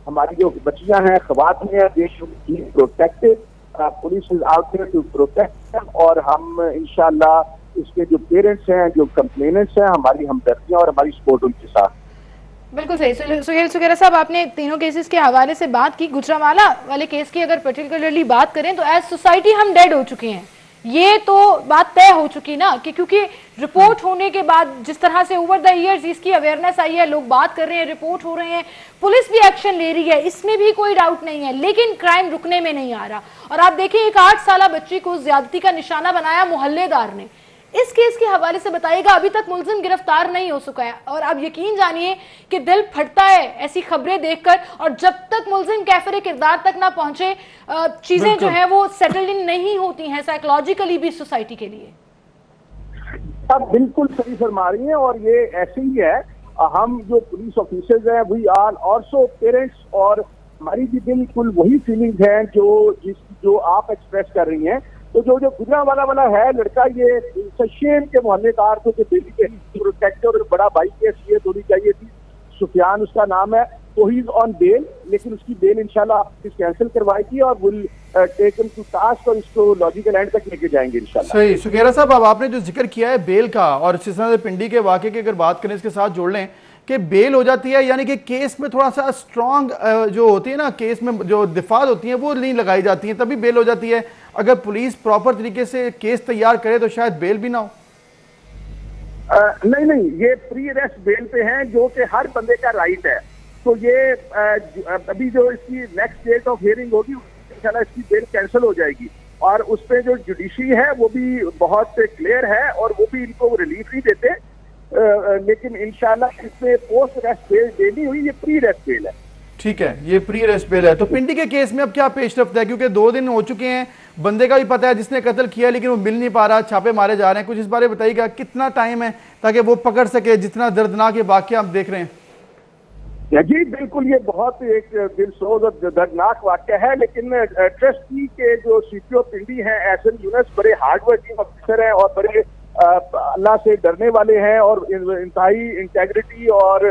S7: हमारी जो बच्चियां हैं, ख्वातीन हैं, they should be protected. Police is out there to protect them. और हम इंशाल्लाह इसके जो पेरेंट्स हैं, जो कंप्लेनेंट्स हैं, हमारी हमदर्दियां और हमारी सपोर्ट उनके साथ।
S1: बिल्कुल सही। सुहेल सुगैरा साहब, आपने तीनों केसेस के हवाले से बात की। गुजरांवाला वाले केस की अगर पर्टिकुलरली बात करें तो एज सोसाइटी हम डेड हो चुके हैं। ये तो बात तय हो चुकी ना कि क्योंकि रिपोर्ट होने के बाद जिस तरह से ओवर द इयर्स इसकी अवेयरनेस आई है, लोग बात कर रहे हैं, रिपोर्ट हो रहे हैं, पुलिस भी एक्शन ले रही है, इसमें भी कोई डाउट नहीं है, लेकिन क्राइम रुकने में नहीं आ रहा। और आप देखिए, एक 8 साल बच्ची को ज्यादती का निशाना बनाया मोहल्लेदार ने। इस केस के हवाले से बताइएगा, अभी तक मुलजिम गिरफ्तार नहीं हो चुका है और आप यकीन जानिए कि दिल फटता है ऐसी खबरें देखकर, और जब तक मुलजिम कैफरे किरदार तक ना पहुंचे चीजें जो है वो सेटल इन नहीं होती हैं साइकोलॉजिकली भी सोसाइटी के लिए।
S7: आप बिल्कुल सही फरमा रही हैं और ये ऐसे ही है। हम जो पुलिस ऑफिसर्स हैं वी आर ऑल्सो पेरेंट्स, और हमारी भी बिल्कुल वही फीलिंग्स हैं जो आप एक्सप्रेस कर रही हैं। तो जो गुजरा वाला है लड़का, ये शेम के मोहल्लेदार को जो दिल्ली के प्रोटेक्टर बड़ा भाई के सीएस होनी चाहिए थी, सुफियान उसका नाम है, तो ही इज ऑन बेल, लेकिन उसकी बेल इंशाल्लाह कैंसिल करवाएगी और will take him to task और इसको लॉजिकल एंड तक लेके जाएंगे इंशाल्लाह।
S2: सही। सुखेरा साहब, अब आपने जो जिक्र किया है बेल का और इस तरह से पिंडी के वाकये की अगर बात करें, इसके साथ जोड़ लें कि बेल हो जाती है, यानी कि केस में थोड़ा सा स्ट्रॉन्ग जो होती है ना, केस में जो दिफात होती है वो नहीं लगाई जाती है, तभी बेल हो जाती है। अगर पुलिस प्रॉपर तरीके से केस तैयार करे तो शायद बेल भी ना हो।
S7: नहीं, ये प्री अरेस्ट बेल पे हैं जो कि हर बंदे का राइट है। तो ये अभी जो इसकी नेक्स्ट डेट ऑफ हियरिंग होगी इंशाल्लाह इसकी बेल कैंसिल हो जाएगी, और उस पे जो जुडिशरी है वो भी बहुत क्लियर है और वो भी इनको रिलीफ नहीं देते। लेकिन इंशाल्लाह इसमें पोस्ट अरेस्ट बेल देनी हुई, ये प्री अरेस्ट बेल है।
S2: ठीक है, ये प्री अरेस्ट बेल है। तो पिंडी के केस में अब क्या पेशरफ्त है, क्योंकि 2 दिन हो चुके हैं, बंदे का भी पता है जिसने कत्ल किया, लेकिन वो मिल नहीं पा रहा, छापे मारे जा रहे हैं, कुछ इस बारे में बताइएगा कितना टाइम है ताकि वो पकड़ सके, जितना दर्दनाक ये वाकया हम देख रहे हैं।
S7: जी बिल्कुल, ये बहुत एक दिलसोज और दर्दनाक वाक्य है, लेकिन ट्रस्टी के जो सीपीओ पिंडी हैं एहसन यूनुस बड़े हार्ड वर्किंग ऑफिसर हैं और बड़े अल्लाह से डरने वाले हैं और इंतहाई इंटेग्रिटी और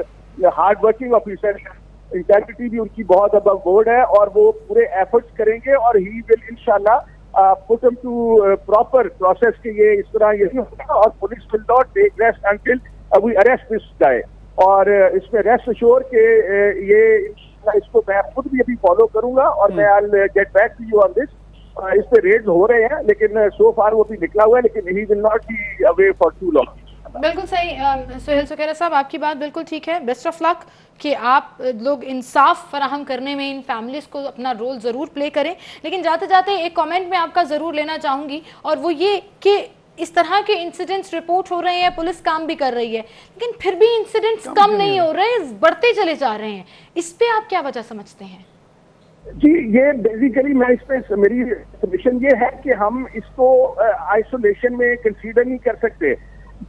S7: हार्ड वर्किंग ऑफिसर हैं। इंटेग्रिटी भी उनकी बहुत अबव बोर्ड है और वो पूरे एफर्ट्स करेंगे और ही विल इंशाल्लाह put him to proper process के ये इस तरह यही होगा और police will not take rest until we arrest this guy. और इसमें रेस्ट अश्योर के ये इसको मैं खुद भी अभी फॉलो करूंगा और मैं I will get back to you on this. इस पे रेड्स हो रहे हैं लेकिन सो फार वो भी निकला हुआ है, लेकिन he will not be away for too long.
S1: बिल्कुल सही सुहेल सुखेरा साहब, आपकी बात बिल्कुल ठीक है। बेस्ट ऑफ लक कि आप लोग इंसाफ फराहम करने में इन फैमिलीज को अपना रोल ज़रूर प्ले करें। लेकिन जाते जाते एक कमेंट में आपका ज़रूर लेना चाहूँगी, और वो ये कि इस तरह के इंसिडेंट्स रिपोर्ट हो रहे हैं, पुलिस काम भी कर रही है, लेकिन फिर भी इंसिडेंट्स कम नहीं हो रहे, बढ़ते चले जा रहे हैं। इस पे आप क्या वजह समझते हैं?
S7: जी ये बेसिकली मैं इस पे मेरी सजेशन ये है कि हम इसको आइसोलेशन में कंसीडर नहीं कर सकते।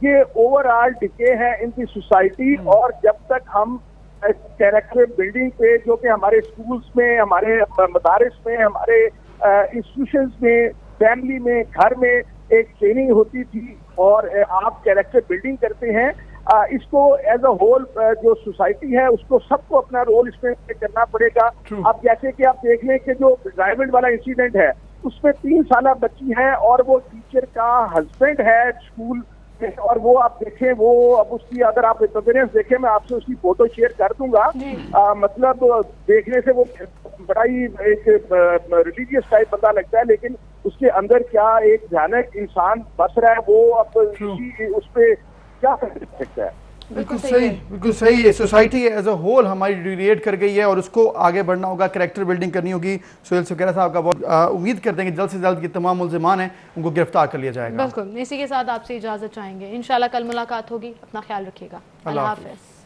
S7: ये ओवरऑल डिके है इन दी सोसाइटी, और जब तक हम कैरेक्टर बिल्डिंग पे जो कि हमारे स्कूल्स में, हमारे मदारिस में, हमारे इंस्टीट्यूशंस में, फैमिली में, घर में एक ट्रेनिंग होती थी और आप कैरेक्टर बिल्डिंग करते हैं, इसको एज अ होल जो सोसाइटी है उसको सबको अपना रोल इसमें करना पड़ेगा। अब जैसे कि आप देख लें कि जो डायमंड वाला इंसिडेंट है उसमें 3 साल बच्ची है और वो टीचर का हस्बैंड है स्कूल में, और वो आप देखें वो अब उसकी अगर आप एक्सपीरियंस देखें मैं आपसे उसकी फोटो शेयर कर दूंगा। मतलब देखने से वो बड़ा ही एक रिलीजियस टाइप बंदा लगता है, लेकिन उसके अंदर क्या एक भयानक इंसान बस रहा है, वो अब उस पर क्या कर सकता है।
S2: बिल्कुल सही, बिल्कुल सही। ये सोसाइटी एज अ होल हमारी डिग्रेड कर गई है और उसको आगे बढ़ना होगा, कैरेक्टर बिल्डिंग करनी होगी। सुहेल सुखेरा साहब का बहुत उम्मीद करते हैं कि जल्द से जल्द ये तमाम मुल्ज़िमान हैं उनको गिरफ्तार कर लिया जाएगा।
S1: बिल्कुल, इसी के साथ आपसे इजाज़त चाहेंगे। इंशाल्लाह कल मुलाकात होगी, अपना ख्याल रखिएगा। अल्लाह हाफ़िज़।